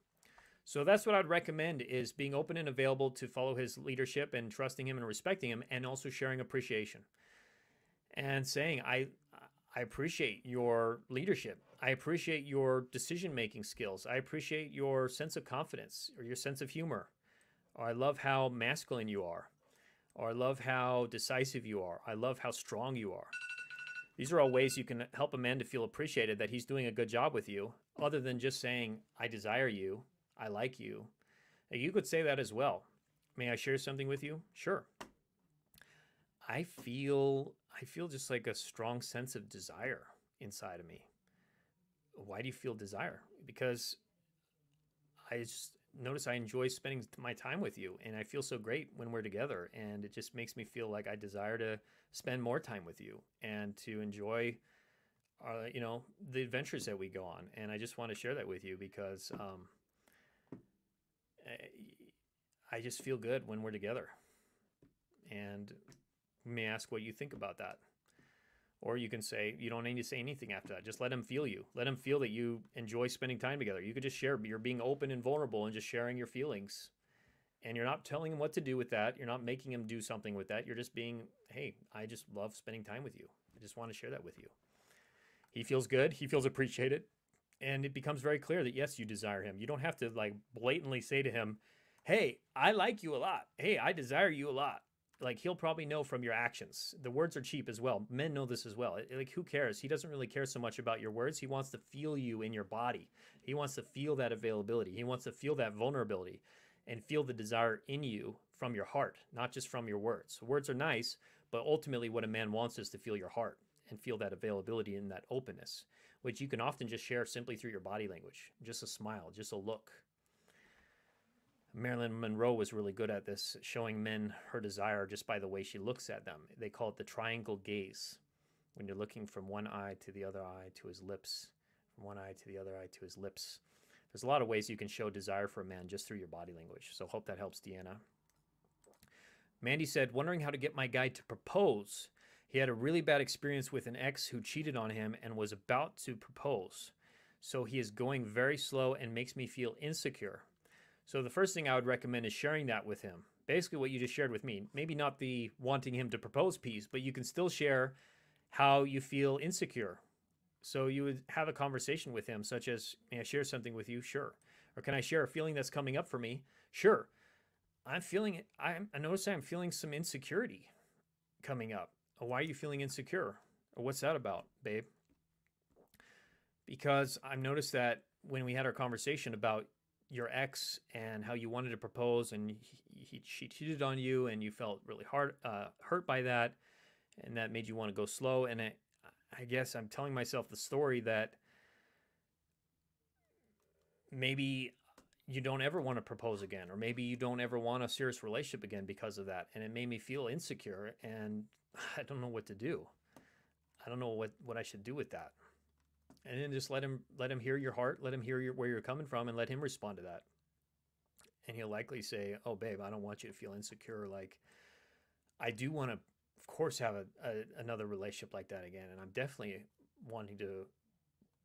So that's what I'd recommend, is being open and available to follow his leadership and trusting him and respecting him, and also sharing appreciation and saying, I appreciate your leadership. I appreciate your decision-making skills. I appreciate your sense of confidence or your sense of humor. Or I love how masculine you are. Or I love how decisive you are. I love how strong you are. These are all ways you can help a man to feel appreciated, that he's doing a good job with you, other than just saying, I desire you, I like you. And you could say that as well. May I share something with you? Sure. I feel just like a strong sense of desire inside of me. Why do you feel desire? Because I just notice I enjoy spending my time with you, and I feel so great when we're together, and it just makes me feel like I desire to spend more time with you and to enjoy the adventures that we go on. And I just want to share that with you because I just feel good when we're together. And you may ask what you think about that. Or you can say, you don't need to say anything after that. Just let him feel you. Let him feel that you enjoy spending time together. You could just share. You're being open and vulnerable and just sharing your feelings. And you're not telling him what to do with that. You're not making him do something with that. You're just being, hey, I just love spending time with you. I just want to share that with you. He feels good. He feels appreciated. And it becomes very clear that, yes, you desire him. You don't have to like blatantly say to him, hey, I like you a lot. Hey, I desire you a lot. Like, he'll probably know from your actions. The words are cheap as well. Men know this as well. Like, who cares? He doesn't really care so much about your words. He wants to feel you in your body. He wants to feel that availability. He wants to feel that vulnerability and feel the desire in you from your heart, not just from your words. Words are nice, but ultimately what a man wants is to feel your heart and feel that availability and that openness, which you can often just share simply through your body language. Just a smile, just a look. Marilyn Monroe was really good at this, showing men her desire just by the way she looks at them. They call it the triangle gaze, when you're looking from one eye to the other eye to his lips, from one eye to the other eye to his lips. There's a lot of ways you can show desire for a man just through your body language. So hope that helps, Deanna. Mandy said, wondering how to get my guy to propose. He had a really bad experience with an ex who cheated on him and was about to propose. So he is going very slow and makes me feel insecure. So the first thing I would recommend is sharing that with him. Basically what you just shared with me. Maybe not the wanting him to propose piece, but you can still share how you feel insecure. So you would have a conversation with him, such as, may I share something with you? Sure. Or can I share a feeling that's coming up for me? Sure. I notice I'm feeling some insecurity coming up. Why are you feeling insecure? Or what's that about, babe? Because I've noticed that when we had our conversation about your ex and how you wanted to propose, and she cheated on you, and you felt really hurt by that, and that made you want to go slow. And I guess I'm telling myself the story that maybe you don't ever want to propose again, or maybe you don't ever want a serious relationship again because of that. And it made me feel insecure, and I don't know what to do. I don't know what I should do with that. And then just let him hear your heart, let him hear where you're coming from, and let him respond to that. And he'll likely say, oh, babe, I don't want you to feel insecure. Like, I do want to, of course, have another relationship like that again. And I'm definitely wanting to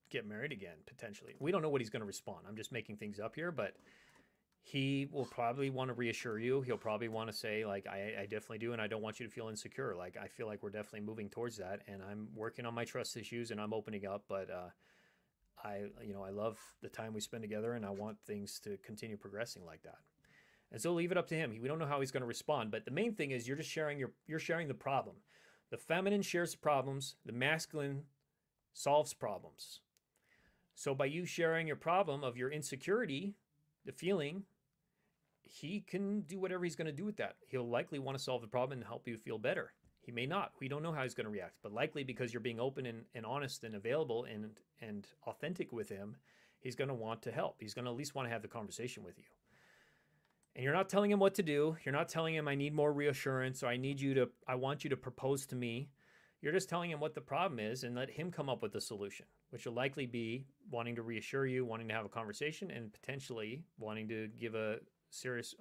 get married again, potentially. We don't know what he's going to respond. I'm just making things up here, but he will probably want to reassure you. He'll probably want to say, like, I definitely do, and I don't want you to feel insecure. Like, I feel like we're definitely moving towards that, and I'm working on my trust issues, and I'm opening up, but I love the time we spend together, and I want things to continue progressing like that. And so leave it up to him. We don't know how he's going to respond, but the main thing is you're just sharing the problem. The feminine shares problems, the masculine solves problems. So by you sharing your problem of your insecurity, the feeling, he can do whatever he's going to do with that. He'll likely want to solve the problem and help you feel better. He may not. We don't know how he's going to react, but likely because you're being open and honest and available and authentic with him, he's going to want to help. He's going to at least want to have the conversation with you. And you're not telling him what to do. You're not telling him, I need more reassurance, or I want you to propose to me. You're just telling him what the problem is and let him come up with the solution, which will likely be wanting to reassure you, wanting to have a conversation, and potentially wanting to give a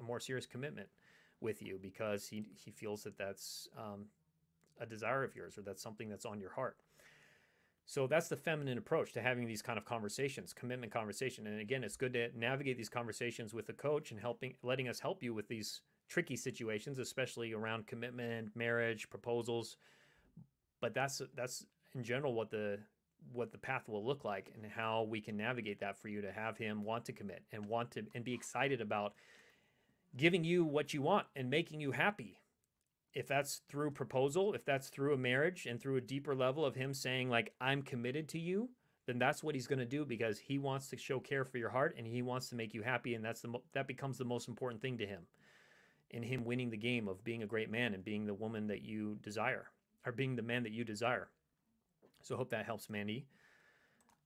more serious commitment with you because he feels that that's a desire of yours, or that's something that's on your heart. So that's the feminine approach to having these kind of conversations, commitment conversation. And again, it's good to navigate these conversations with a coach and letting us help you with these tricky situations, especially around commitment, marriage, proposals. But that's in general what the path will look like, and how we can navigate that for you to have him want to commit and be excited about giving you what you want and making you happy. If that's through proposal, if that's through a marriage and through a deeper level of him saying, like, I'm committed to you, then that's what he's going to do, because he wants to show care for your heart and he wants to make you happy. And that becomes the most important thing to him, in him winning the game of being a great man and being the woman that you desire, or being the man that you desire. So I hope that helps, Mandy.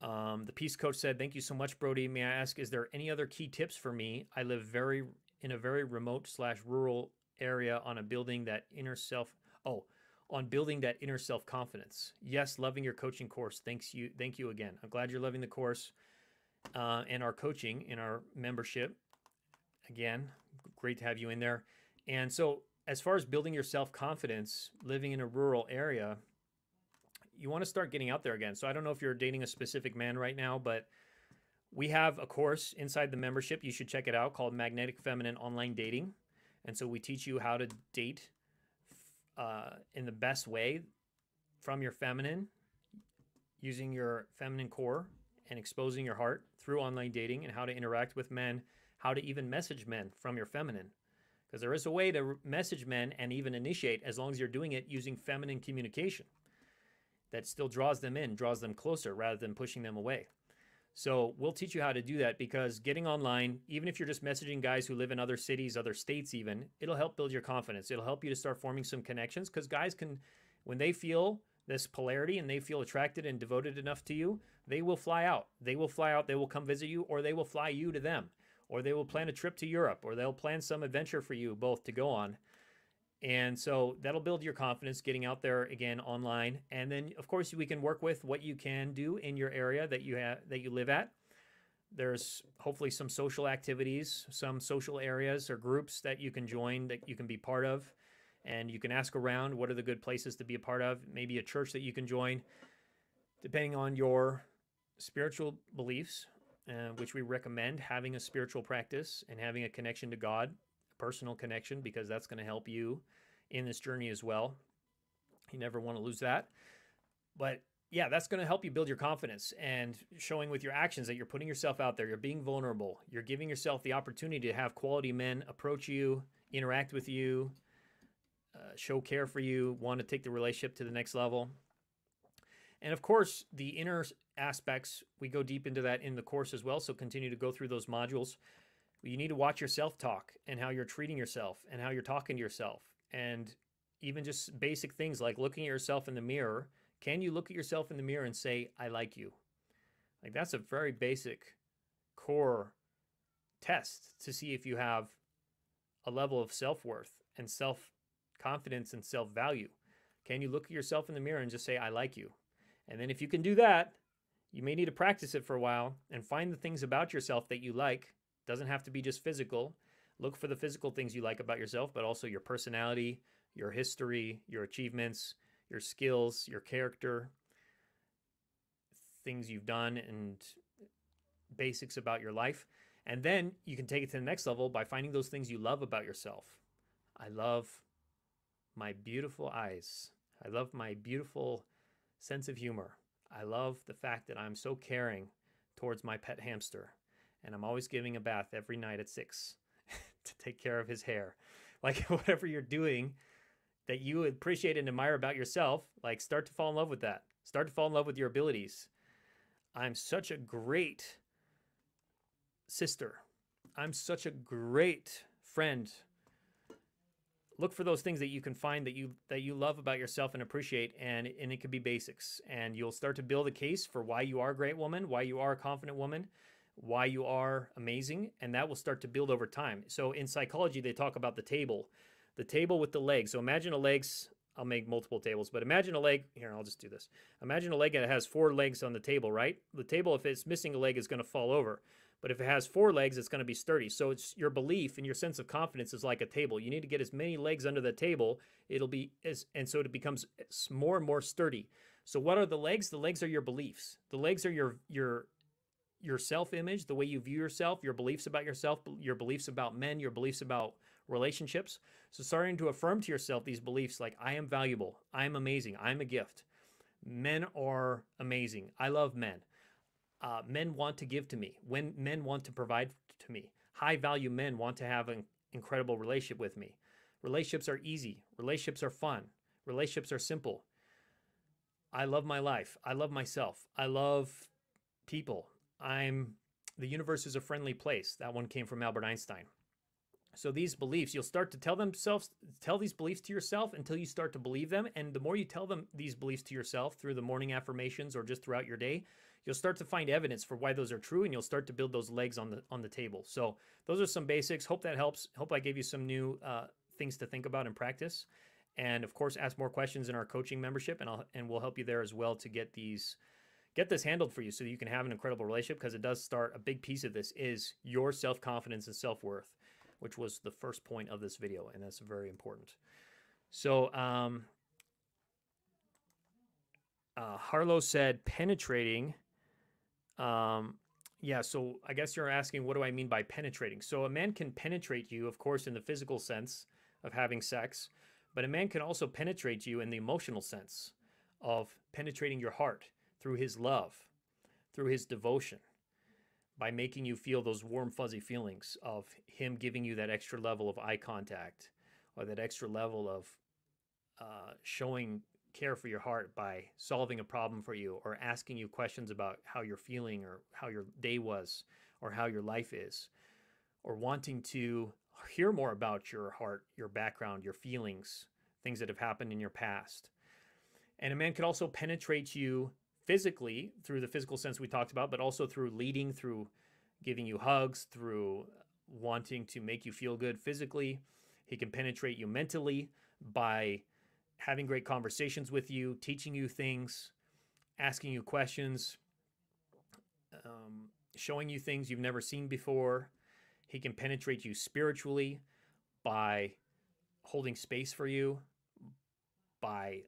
The Peace Coach said, thank you so much, Brody. May I ask, is there any other key tips for me? I live in a very remote/rural area on building that inner self-confidence. Yes, loving your coaching course. Thank you again. I'm glad you're loving the course and our coaching in our membership. Again, great to have you in there. And so as far as building your self-confidence, living in a rural area, you want to start getting out there again. So I don't know if you're dating a specific man right now, but we have a course inside the membership. You should check it out, called Magnetic Feminine Online Dating. And so we teach you how to date in the best way from your feminine, using your feminine core and exposing your heart through online dating, and how to interact with men, how to even message men from your feminine. Because there is a way to message men and even initiate, as long as you're doing it using feminine communication. That still draws them in, draws them closer, rather than pushing them away. So we'll teach you how to do that, because getting online, even if you're just messaging guys who live in other cities, other states even, it'll help build your confidence. It'll help you to start forming some connections, because guys can, when they feel this polarity and they feel attracted and devoted enough to you, they will fly out. They will fly out, they will come visit you, or they will fly you to them, or they will plan a trip to Europe, or they'll plan some adventure for you both to go on. And so that'll build your confidence, getting out there again online. And then, of course, we can work with what you can do in your area that you live at. There's hopefully some social activities, some social areas or groups that you can join, that you can be part of. And you can ask around, what are the good places to be a part of? Maybe a church that you can join, depending on your spiritual beliefs, which we recommend having a spiritual practice and having a connection to God, personal connection, because that's going to help you in this journey as well. You never want to lose that. But yeah, that's going to help you build your confidence, and showing with your actions that you're putting yourself out there, you're being vulnerable, you're giving yourself the opportunity to have quality men approach you, interact with you, show care for you, want to take the relationship to the next level. And of course, the inner aspects, we go deep into that in the course as well. So continue to go through those modules. You need to watch your self-talk and how you're treating yourself and how you're talking to yourself. And even just basic things like looking at yourself in the mirror. Can you look at yourself in the mirror and say, I like you? Like, that's a very basic core test to see if you have a level of self-worth and self-confidence and self-value. Can you look at yourself in the mirror and just say, I like you? And then if you can do that, you may need to practice it for a while and find the things about yourself that you like. Doesn't have to be just physical. Look for the physical things you like about yourself, but also your personality, your history, your achievements, your skills, your character. things you've done and basics about your life. And then you can take it to the next level by finding those things you love about yourself. I love my beautiful eyes. I love my beautiful sense of humor. I love the fact that I'm so caring towards my pet hamster. And I'm always giving a bath every night at 6 to take care of his hair. Like whatever you're doing that you appreciate and admire about yourself, like start to fall in love with that. Start to fall in love with your abilities. I'm such a great sister. I'm such a great friend. Look for those things that you can find that you love about yourself and appreciate, and it could be basics. And you'll start to build a case for why you are a great woman, why you are a confident woman, why you are amazing, and that will start to build over time. So in psychology, they talk about the table with the legs. So imagine a legs, I'll make multiple tables, but imagine a leg, here, I'll just do this. Imagine a leg that has 4 legs on the table, right? The table, if it's missing a leg, is going to fall over. But if it has 4 legs, it's going to be sturdy. So it's your belief and your sense of confidence is like a table. You need to get as many legs under the table, and so it becomes more and more sturdy. So what are the legs? The legs are your beliefs. The legs are your self-image, the way you view yourself, your beliefs about yourself, your beliefs about men, your beliefs about relationships. So starting to affirm to yourself these beliefs like, I am valuable, I am amazing, I'm a gift. Men are amazing. I love men. Men want to give to me. When men want to provide to me. High-value men want to have an incredible relationship with me. Relationships are easy. Relationships are fun. Relationships are simple. I love my life. I love myself. I love people. The universe is a friendly place. That one came from Albert Einstein. So these beliefs, you'll start to tell these beliefs to yourself until you start to believe them. And the more you tell them these beliefs to yourself through the morning affirmations or just throughout your day, you'll start to find evidence for why those are true, and you'll start to build those legs on the table. So those are some basics. Hope that helps. Hope I gave you some new things to think about and practice. And of course, ask more questions in our coaching membership, and we'll help you there as well to get this handled for you so that you can have an incredible relationship, because it does start, a big piece of this is your self-confidence and self-worth, which was the first point of this video, and that's very important. So Harlow said penetrating. Yeah, so I guess you're asking, what do I mean by penetrating? So a man can penetrate you, of course, in the physical sense of having sex, but a man can also penetrate you in the emotional sense of penetrating your heart through his love, through his devotion, by making you feel those warm, fuzzy feelings of him giving you that extra level of eye contact, or that extra level of showing care for your heart by solving a problem for you, or asking you questions about how you're feeling, or how your day was, or how your life is, or wanting to hear more about your heart, your background, your feelings, things that have happened in your past. And a man could also penetrate you physically through the physical sense we talked about, but also through leading, through giving you hugs, through wanting to make you feel good physically. He can penetrate you mentally by having great conversations with you, teaching you things, asking you questions, showing you things you've never seen before. He can penetrate you spiritually by holding space for you, by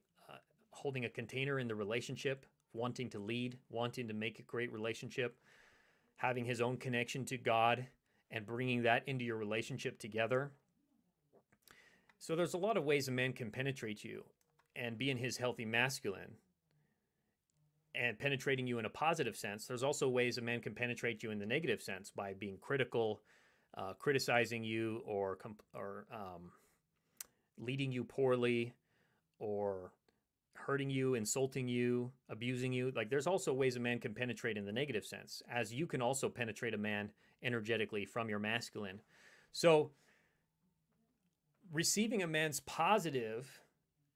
holding a container in the relationship, wanting to lead, wanting to make a great relationship, having his own connection to God and bringing that into your relationship together. So there's a lot of ways a man can penetrate you and be in his healthy masculine and penetrating you in a positive sense. There's also ways a man can penetrate you in the negative sense by being critical, criticizing you, or leading you poorly, or hurting you, insulting you, abusing you. Like, there's also ways a man can penetrate in the negative sense, as you can also penetrate a man energetically from your masculine. So receiving a man's positive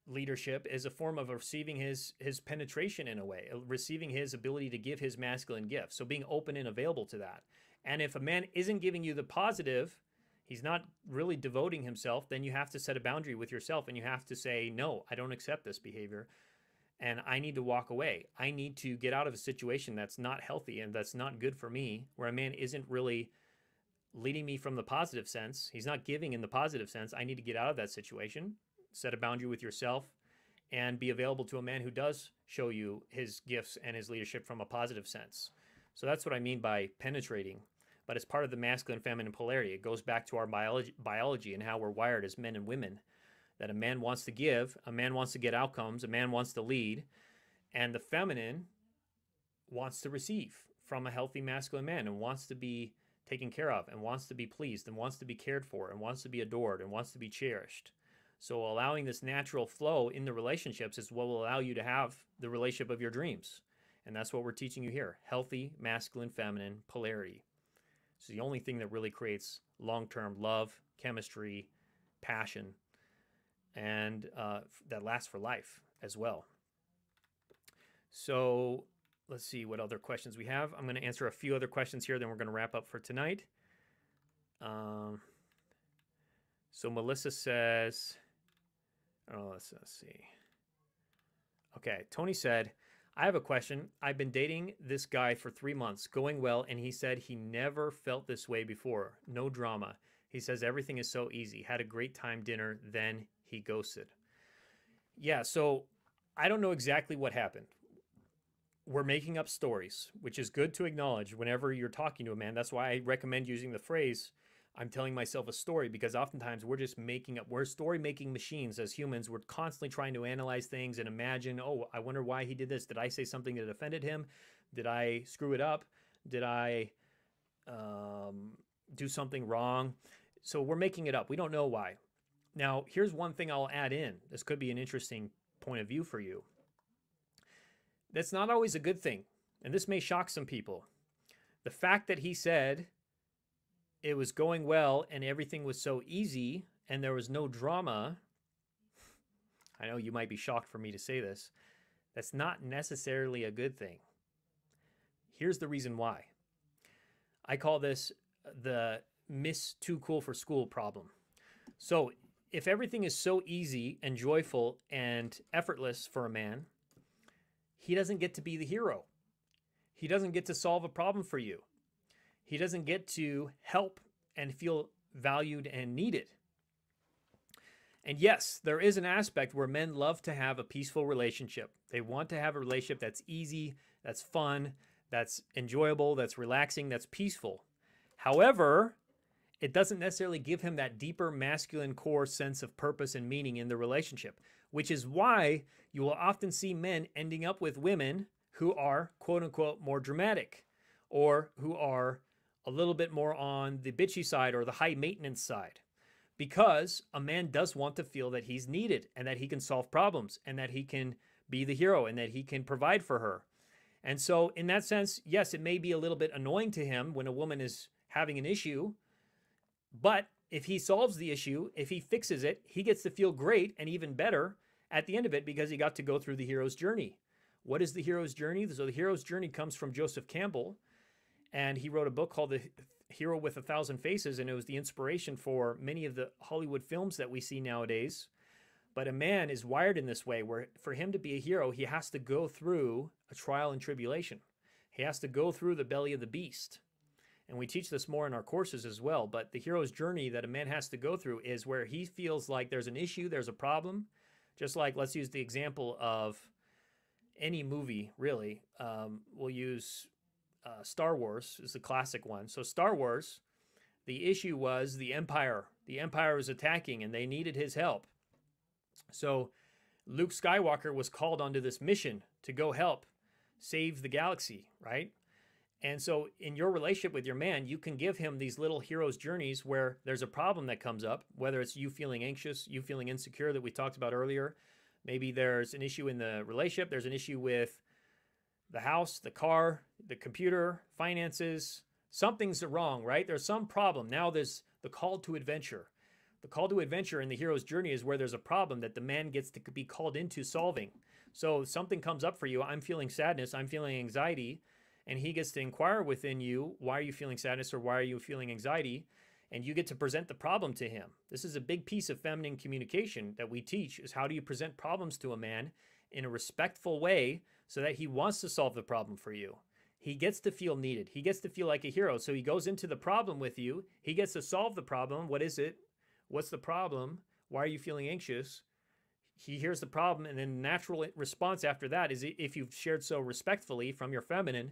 leadership is a form of receiving his penetration in a way, receiving his ability to give his masculine gift. So being open and available to that. And if a man isn't giving you the positive, he's not really devoting himself, then you have to set a boundary with yourself, and you have to say, no, I don't accept this behavior, and I need to walk away. I need to get out of a situation that's not healthy and that's not good for me, where a man isn't really leading me from the positive sense. He's not giving in the positive sense. I need to get out of that situation, set a boundary with yourself, and be available to a man who does show you his gifts and his leadership from a positive sense. So that's what I mean by penetrating. But it's part of the masculine feminine polarity. It goes back to our biology and how we're wired as men and women, that a man wants to give, a man wants to get outcomes, a man wants to lead, and the feminine wants to receive from a healthy masculine man and wants to be taken care of and wants to be pleased and wants to be cared for and wants to be adored and wants to be cherished. So allowing this natural flow in the relationships is what will allow you to have the relationship of your dreams. And that's what we're teaching you here. Healthy masculine feminine polarity. It's the only thing that really creates long-term love, chemistry, passion, and that lasts for life as well. So let's see what other questions we have. I'm going to answer a few other questions here, then we're going to wrap up for tonight. So Melissa says, let's see. Okay, Tony said, I have a question. I've been dating this guy for 3 months, going well, and he said he never felt this way before. No drama. He says everything is so easy. Had a great time dinner, then he ghosted. Yeah, so I don't know exactly what happened. We're making up stories, which is good to acknowledge whenever you're talking to a man. That's why I recommend using the phrase, I'm telling myself a story, because oftentimes we're just making up, we're story-making machines as humans. We're constantly trying to analyze things and imagine, oh, I wonder why he did this. Did I say something that offended him? Did I screw it up? Did I do something wrong? So we're making it up. We don't know why. Now, here's one thing I'll add in. This could be an interesting point of view for you. That's not always a good thing, and this may shock some people. The fact that he said it was going well and everything was so easy and there was no drama, I know you might be shocked for me to say this, that's not necessarily a good thing. Here's the reason why. I call this the Miss Too Cool for School problem. So if everything is so easy and joyful and effortless for a man, he doesn't get to be the hero. He doesn't get to solve a problem for you. He doesn't get to help and feel valued and needed. And yes, there is an aspect where men love to have a peaceful relationship. They want to have a relationship that's easy, that's fun, that's enjoyable, that's relaxing, that's peaceful. However, it doesn't necessarily give him that deeper masculine core sense of purpose and meaning in the relationship, which is why you will often see men ending up with women who are, quote unquote, more dramatic, or who are a little bit more on the bitchy side or the high maintenance side, because a man does want to feel that he's needed and that he can solve problems and that he can be the hero and that he can provide for her. And so in that sense, yes, it may be a little bit annoying to him when a woman is having an issue, but if he solves the issue, if he fixes it, he gets to feel great and even better at the end of it because he got to go through the hero's journey. What is the hero's journey? So the hero's journey comes from Joseph Campbell, and he wrote a book called The Hero with a Thousand Faces, and it was the inspiration for many of the Hollywood films that we see nowadays. But a man is wired in this way where for him to be a hero, he has to go through a trial and tribulation. He has to go through the belly of the beast. And we teach this more in our courses as well. But the hero's journey that a man has to go through is where he feels like there's an issue, there's a problem. Just like, let's use the example of any movie, really. We'll use Star Wars is the classic one. So Star Wars, the issue was the Empire. The Empire was attacking and they needed his help. So Luke Skywalker was called onto this mission to go help save the galaxy, right? And so in your relationship with your man, you can give him these little hero's journeys where there's a problem that comes up, whether it's you feeling anxious, you feeling insecure that we talked about earlier. Maybe there's an issue in the relationship. There's an issue with the house, the car, the computer, finances. Something's wrong, right? There's some problem. Now there's the call to adventure. The call to adventure in the hero's journey is where there's a problem that the man gets to be called into solving. So something comes up for you. I'm feeling sadness. I'm feeling anxiety. And he gets to inquire within you, why are you feeling sadness or why are you feeling anxiety? And you get to present the problem to him. This is a big piece of feminine communication that we teach, is how do you present problems to a man in a respectful way so that he wants to solve the problem for you. He gets to feel needed. He gets to feel like a hero. So he goes into the problem with you. He gets to solve the problem. What is it? What's the problem? Why are you feeling anxious? he hears the problem, and then natural response after that is, if you've shared so respectfully from your feminine,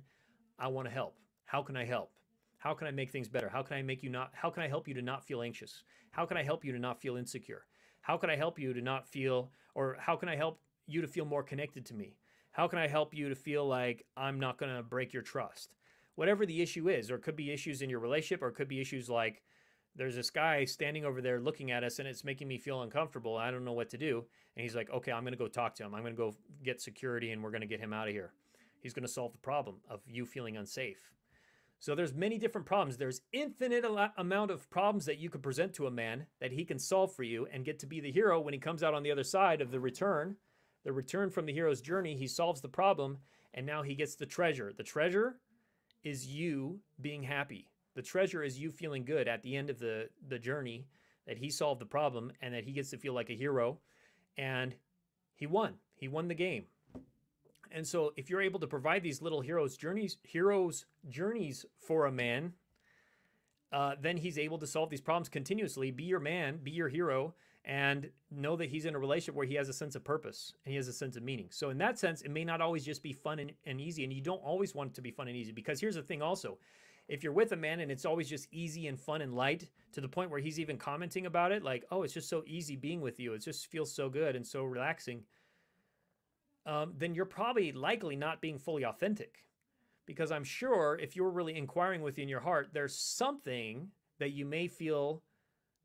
I want to help. How can I help? How can I make things better? How can I make you not, how can I help you to not feel anxious? How can I help you to not feel insecure? How can I help you to not feel, or how can I help you to feel more connected to me? How can I help you to feel like I'm not going to break your trust? Whatever the issue is, or it could be issues in your relationship, or it could be issues like, there's this guy standing over there looking at us and it's making me feel uncomfortable. I don't know what to do. And he's like, okay, I'm going to go talk to him. I'm going to go get security and we're going to get him out of here. He's going to solve the problem of you feeling unsafe. So there's many different problems. There's infinite amount of problems that you could present to a man that he can solve for you and get to be the hero when he comes out on the other side of the return from the hero's journey. He solves the problem and now he gets the treasure. The treasure is you being happy. The treasure is you feeling good at the end of the journey, that he solved the problem and that he gets to feel like a hero, and he won. He won the game. And so if you're able to provide these little heroes journeys for a man, then he's able to solve these problems continuously, be your man, be your hero, and know that he's in a relationship where he has a sense of purpose and he has a sense of meaning. So in that sense, it may not always just be fun and easy, and you don't always want it to be fun and easy, because here's the thing also. If you're with a man and it's always just easy and fun and light, to the point where he's even commenting about it, like, oh, it's just so easy being with you, it just feels so good and so relaxing, then you're probably likely not being fully authentic. Because I'm sure if you're really inquiring within your heart, there's something that you may feel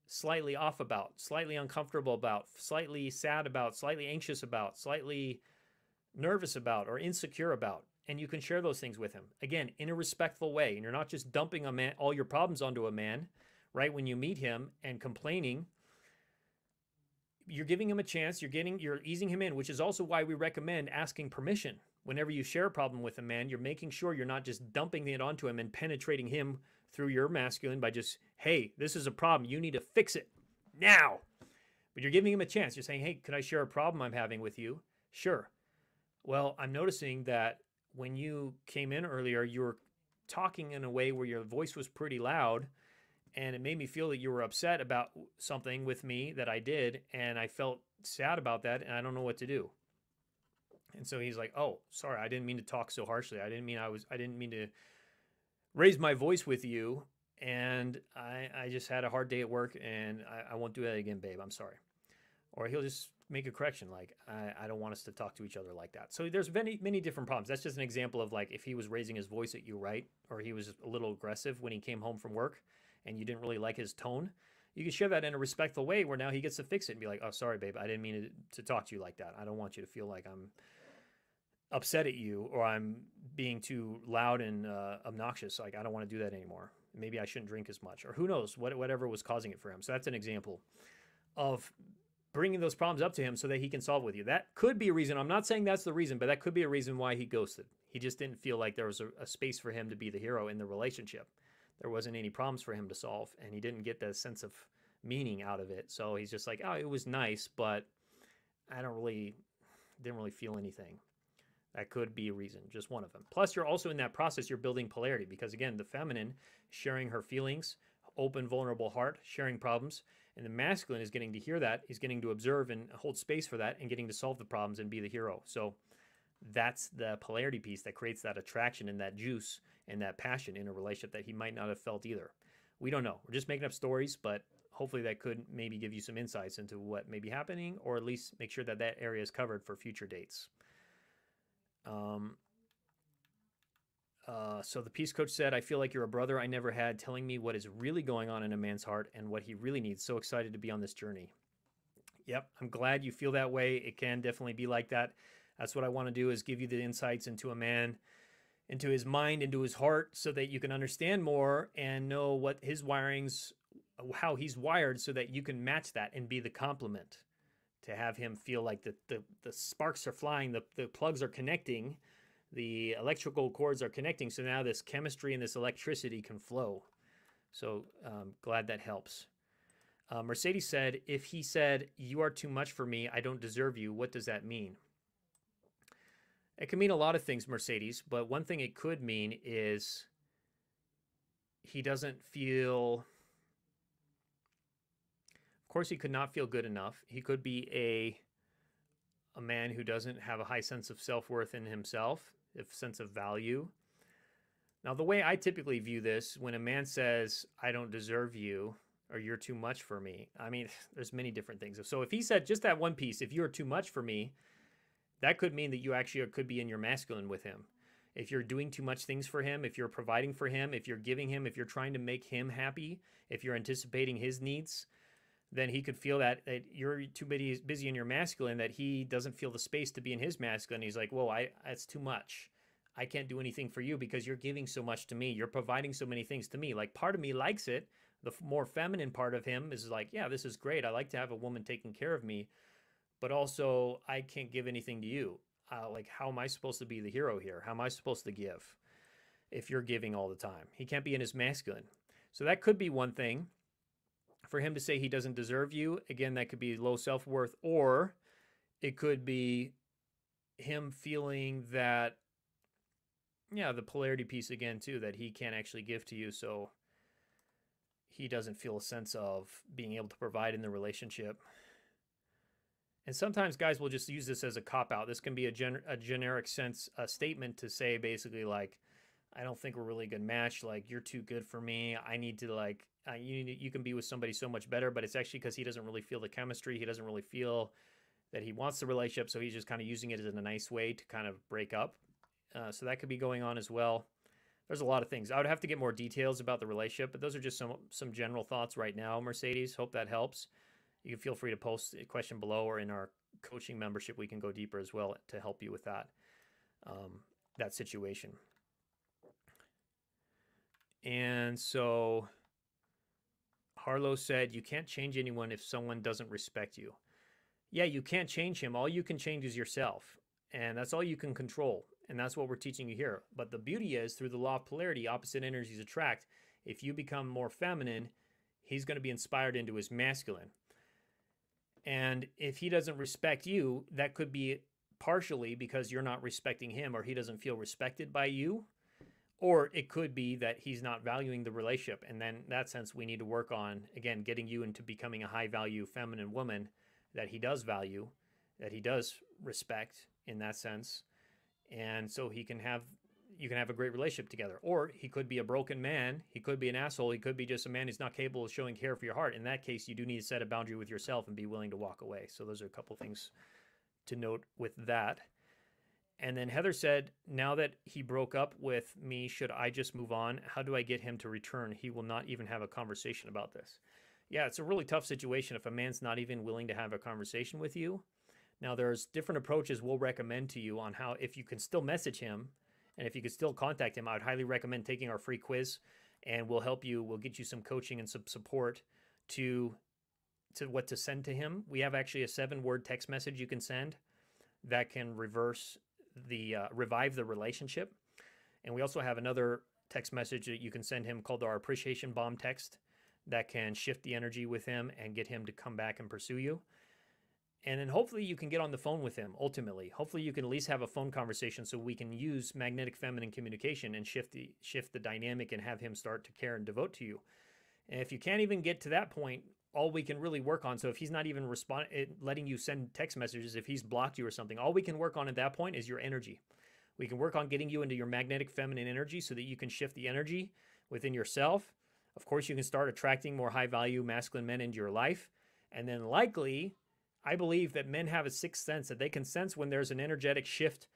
slightly off about, slightly uncomfortable about, slightly sad about, slightly anxious about, slightly nervous about, or insecure about. And you can share those things with him, again, in a respectful way. And you're not just dumping all your problems onto a man right when you meet him and complaining. You're giving him a chance. You're easing him in, which is also why we recommend asking permission. Whenever you share a problem with a man, you're making sure you're not just dumping it onto him and penetrating him through your masculine by just, hey, this is a problem. You need to fix it now. But you're giving him a chance. You're saying, hey, could I share a problem I'm having with you? Sure. Well, I'm noticing that when you came in earlier, you were talking in a way where your voice was pretty loud, and it made me feel that you were upset about something with me that I did, and I felt sad about that, and I don't know what to do. And so he's like, oh, sorry, I didn't mean to talk so harshly. I didn't mean to raise my voice with you, and I just had a hard day at work, and I won't do that again, babe. I'm sorry. Or he'll just make a correction, like, I don't want us to talk to each other like that. So there's many different problems. That's just an example of, like, if he was raising his voice at you, right? Or he was a little aggressive when he came home from work and you didn't really like his tone, you can share that in a respectful way where now he gets to fix it and be like, oh, sorry, babe, I didn't mean to talk to you like that. I don't want you to feel like I'm upset at you or I'm being too loud and obnoxious. Like, I don't want to do that anymore. Maybe I shouldn't drink as much, or who knows, whatever was causing it for him. So that's an example of bringing those problems up to him so that he can solve with you. That could be a reason. I'm not saying that's the reason, but that could be a reason why he ghosted. He just didn't feel like there was a space for him to be the hero in the relationship. There wasn't any problems for him to solve, and he didn't get the sense of meaning out of it. So he's just like, oh, it was nice, but I didn't really feel anything. That could be a reason, just one of them. Plus, you're also in that process, you're building polarity, because again, the feminine, sharing her feelings, open, vulnerable heart, sharing problems, and the masculine is getting to hear that, he's getting to observe and hold space for that, and getting to solve the problems and be the hero. So that's the polarity piece that creates that attraction and that juice and that passion in a relationship that he might not have felt either. We don't know. We're just making up stories, but hopefully that could maybe give you some insights into what may be happening, or at least make sure that that area is covered for future dates. So the peace coach said, I feel like you're a brother I never had, telling me what is really going on in a man's heart and what he really needs. So excited to be on this journey. Yep, I'm glad you feel that way. It can definitely be like that. That's what I want to do, is give you the insights into a man, into his mind, into his heart, so that you can understand more and know what his wirings, how he's wired, so that you can match that and be the complement, to have him feel like the sparks are flying, the plugs are connecting, the electrical cords are connecting. So now this chemistry and this electricity can flow. So glad that helps. Mercedes said, if he said, you are too much for me, I don't deserve you, what does that mean? It can mean a lot of things, Mercedes, but one thing it could mean is he doesn't feel, of course he could not feel good enough. He could be a man who doesn't have a high sense of self-worth in himself, a sense of value. Now, the way I typically view this, when a man says, I don't deserve you, or you're too much for me, I mean, there's many different things. So if he said just that one piece, if you're too much for me, that could mean that you actually could be in your masculine with him. If you're doing too much things for him, if you're providing for him, if you're giving him, if you're trying to make him happy, if you're anticipating his needs, then he could feel that you're too busy in your masculine, that he doesn't feel the space to be in his masculine. He's like, whoa, that's too much. I can't do anything for you because you're giving so much to me. You're providing so many things to me. Like, part of me likes it. The more feminine part of him is like, yeah, this is great. I like to have a woman taking care of me, but also I can't give anything to you. Like, how am I supposed to be the hero here? How am I supposed to give if you're giving all the time? He can't be in his masculine. So that could be one thing. For him to say he doesn't deserve you, again, that could be low self-worth, or it could be him feeling that, yeah, the polarity piece again too, that he can't actually give to you, so he doesn't feel a sense of being able to provide in the relationship. And sometimes guys will just use this as a cop-out. This can be a generic sense, a statement to say basically like, I don't think we're really a good match. Like, you're too good for me. I need to like, you can be with somebody so much better, but it's actually because he doesn't really feel the chemistry. He doesn't really feel that he wants the relationship. So he's just kind of using it as a nice way to kind of break up. So that could be going on as well. There's a lot of things. I would have to get more details about the relationship, but those are just some general thoughts right now, Mercedes. Hope that helps. You can feel free to post a question below, or in our coaching membership, we can go deeper as well to help you with that, that situation. And so Harlow said, you can't change anyone if someone doesn't respect you. Yeah, you can't change him. All you can change is yourself. And that's all you can control. And that's what we're teaching you here. But the beauty is, through the law of polarity, opposite energies attract. If you become more feminine, he's going to be inspired into his masculine. And if he doesn't respect you, that could be partially because you're not respecting him, or he doesn't feel respected by you. Or it could be that he's not valuing the relationship. And then in that sense, we need to work on, again, getting you into becoming a high value feminine woman that he does value, that he does respect in that sense. And so you can have a great relationship together. Or he could be a broken man. He could be an asshole. He could be just a man who's not capable of showing care for your heart. In that case, you do need to set a boundary with yourself and be willing to walk away. So those are a couple things to note with that. And then Heather said, now that he broke up with me, should I just move on? How do I get him to return? He will not even have a conversation about this. Yeah, it's a really tough situation if a man's not even willing to have a conversation with you. Now, there's different approaches we'll recommend to you on how, if you can still message him, and if you could still contact him, I would highly recommend taking our free quiz, and we'll help you. We'll get you some coaching and some support to what to send to him. We have actually a 7-word text message you can send that can revive the relationship. And we also have another text message that you can send him called our appreciation bomb text that can shift the energy with him and get him to come back and pursue you. And then hopefully you can get on the phone with him ultimately. Hopefully you can at least have a phone conversation so we can use magnetic feminine communication and shift the dynamic and have him start to care and devote to you. And if you can't even get to that point, all we can really work on, so if he's not even letting you send text messages, if he's blocked you or something, all we can work on at that point is your energy. We can work on getting you into your magnetic feminine energy so that you can shift the energy within yourself. Of course, you can start attracting more high value masculine men into your life. And then likely, I believe that men have a sixth sense that they can sense when there's an energetic shift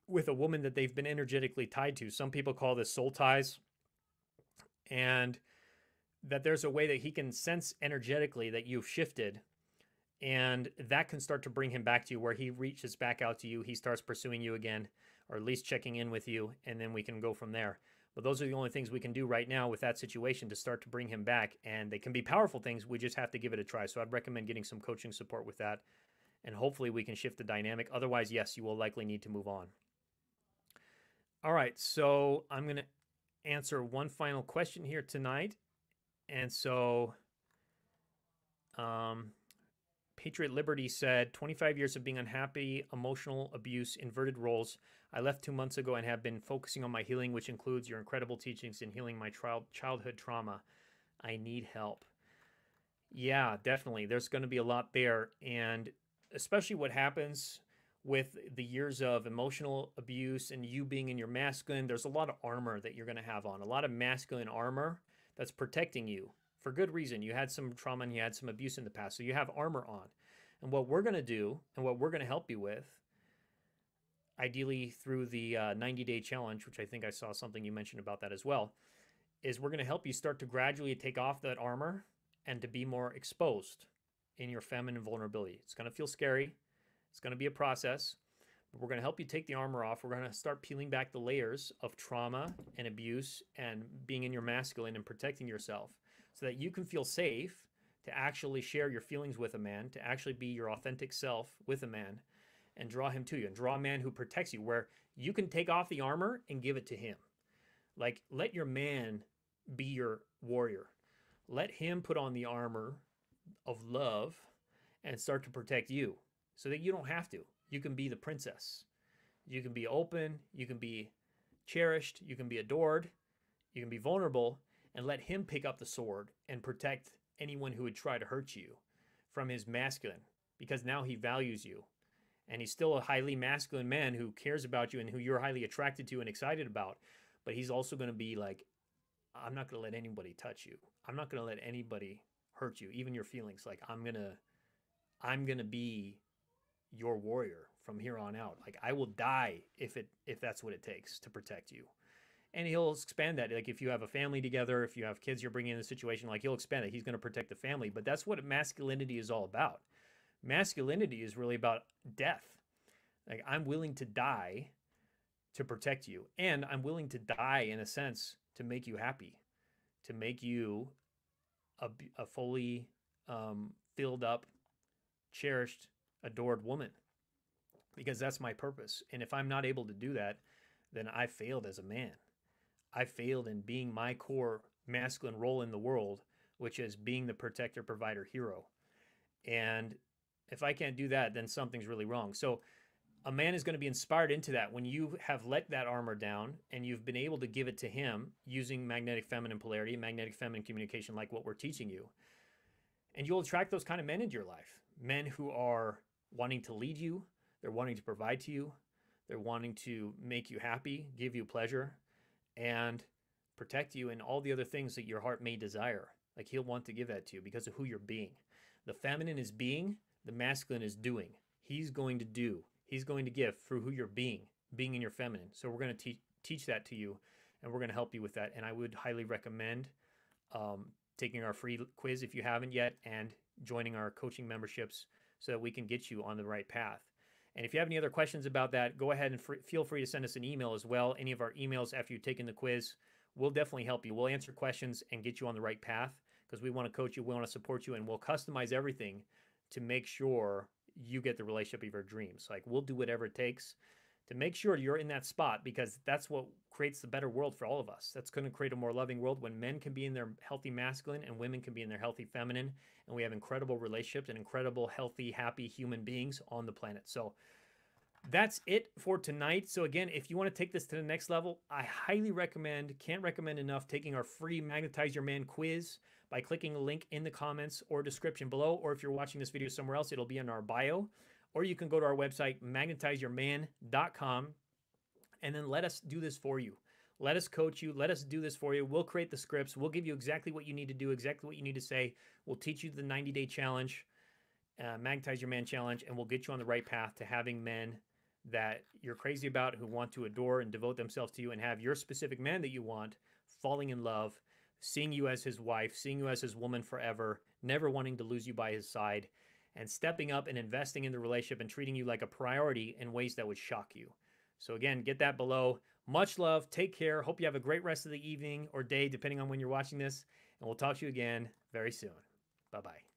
with a woman that they've been energetically tied to. Some people call this soul ties. And that there's a way that he can sense energetically that you've shifted, and that can start to bring him back to you, where he reaches back out to you, he starts pursuing you again, or at least checking in with you, and then we can go from there. But those are the only things we can do right now with that situation to start to bring him back, and they can be powerful things. We just have to give it a try. So I'd recommend getting some coaching support with that, and hopefully we can shift the dynamic. Otherwise, yes, you will likely need to move on. All right, so I'm going to answer one final question here tonight. And so Patriot Liberty said, 25 years of being unhappy, emotional abuse, inverted roles. I left 2 months ago and have been focusing on my healing, which includes your incredible teachings in healing my childhood trauma. I need help. Yeah, definitely. There's going to be a lot there. And especially what happens with the years of emotional abuse and you being in your masculine, there's a lot of armor that you're going to have on, a lot of masculine armor that's protecting you for good reason. You had some trauma and you had some abuse in the past, so you have armor on. And what we're going to do and what we're going to help you with, ideally through the 90-day challenge, which I think I saw something you mentioned about that as well, is we're going to help you start to gradually take off that armor and to be more exposed in your feminine vulnerability. It's going to feel scary. It's going to be a process, but we're going to help you take the armor off. We're going to start peeling back the layers of trauma and abuse and being in your masculine and protecting yourself so that you can feel safe to actually share your feelings with a man, to actually be your authentic self with a man and draw him to you and draw a man who protects you, where you can take off the armor and give it to him. Like, let your man be your warrior. Let him put on the armor of love and start to protect you so that you don't have to. You can be the princess. You can be open. You can be cherished. You can be adored. You can be vulnerable, and let him pick up the sword and protect anyone who would try to hurt you from his masculine, because now he values you. And he's still a highly masculine man who cares about you and who you're highly attracted to and excited about. But he's also going to be like, I'm not going to let anybody touch you. I'm not going to let anybody hurt you, even your feelings. Like, I'm going to be your warrior from here on out. Like, I will die if that's what it takes to protect you. And he'll expand that. Like, if you have a family together, if you have kids you're bringing in the situation, like, he'll expand it. He's going to protect the family. But that's what masculinity is all about. Masculinity is really about death. Like, I'm willing to die to protect you. And I'm willing to die, in a sense, to make you happy, to make you a fully filled up, cherished, adored woman, because that's my purpose. And if I'm not able to do that, then I failed as a man. I failed in being my core masculine role in the world, which is being the protector, provider, hero. And if I can't do that, then something's really wrong. So a man is going to be inspired into that when you have let that armor down and you've been able to give it to him using magnetic feminine polarity, magnetic feminine communication, like what we're teaching you. And you'll attract those kind of men into your life. Men who are wanting to lead you. They're wanting to provide to you. They're wanting to make you happy, give you pleasure, and protect you and all the other things that your heart may desire. Like, he'll want to give that to you because of who you're being. The feminine is being, the masculine is doing. He's going to do. He's going to give through who you're being in your feminine. So we're going to teach that to you, and we're going to help you with that. And I would highly recommend taking our free quiz if you haven't yet, and joining our coaching memberships so that we can get you on the right path. And if you have any other questions about that, go ahead and feel free to send us an email as well. Any of our emails after you've taken the quiz will definitely help you. We'll answer questions and get you on the right path, because we want to coach you, we want to support you, and we'll customize everything to make sure you get the relationship of your dreams. Like, we'll do whatever it takes to make sure you're in that spot, because that's what creates the better world for all of us. That's going to create a more loving world when men can be in their healthy masculine and women can be in their healthy feminine, and we have incredible relationships and incredible, healthy, happy human beings on the planet. So that's it for tonight. So again, if you want to take this to the next level, I highly recommend, can't recommend enough, taking our free Magnetize Your Man quiz by clicking a link in the comments or description below. Or if you're watching this video somewhere else, it'll be in our bio. Or you can go to our website, magnetizeyourman.com, and then let us do this for you. Let us coach you. Let us do this for you. We'll create the scripts. We'll give you exactly what you need to do, exactly what you need to say. We'll teach you the 90-day challenge, Magnetize Your Man challenge, and we'll get you on the right path to having men that you're crazy about, who want to adore and devote themselves to you, and have your specific man that you want falling in love, seeing you as his wife, seeing you as his woman forever, never wanting to lose you by his side, and stepping up and investing in the relationship and treating you like a priority in ways that would shock you. So again, get that below. Much love. Take care. Hope you have a great rest of the evening or day, depending on when you're watching this. And we'll talk to you again very soon. Bye-bye.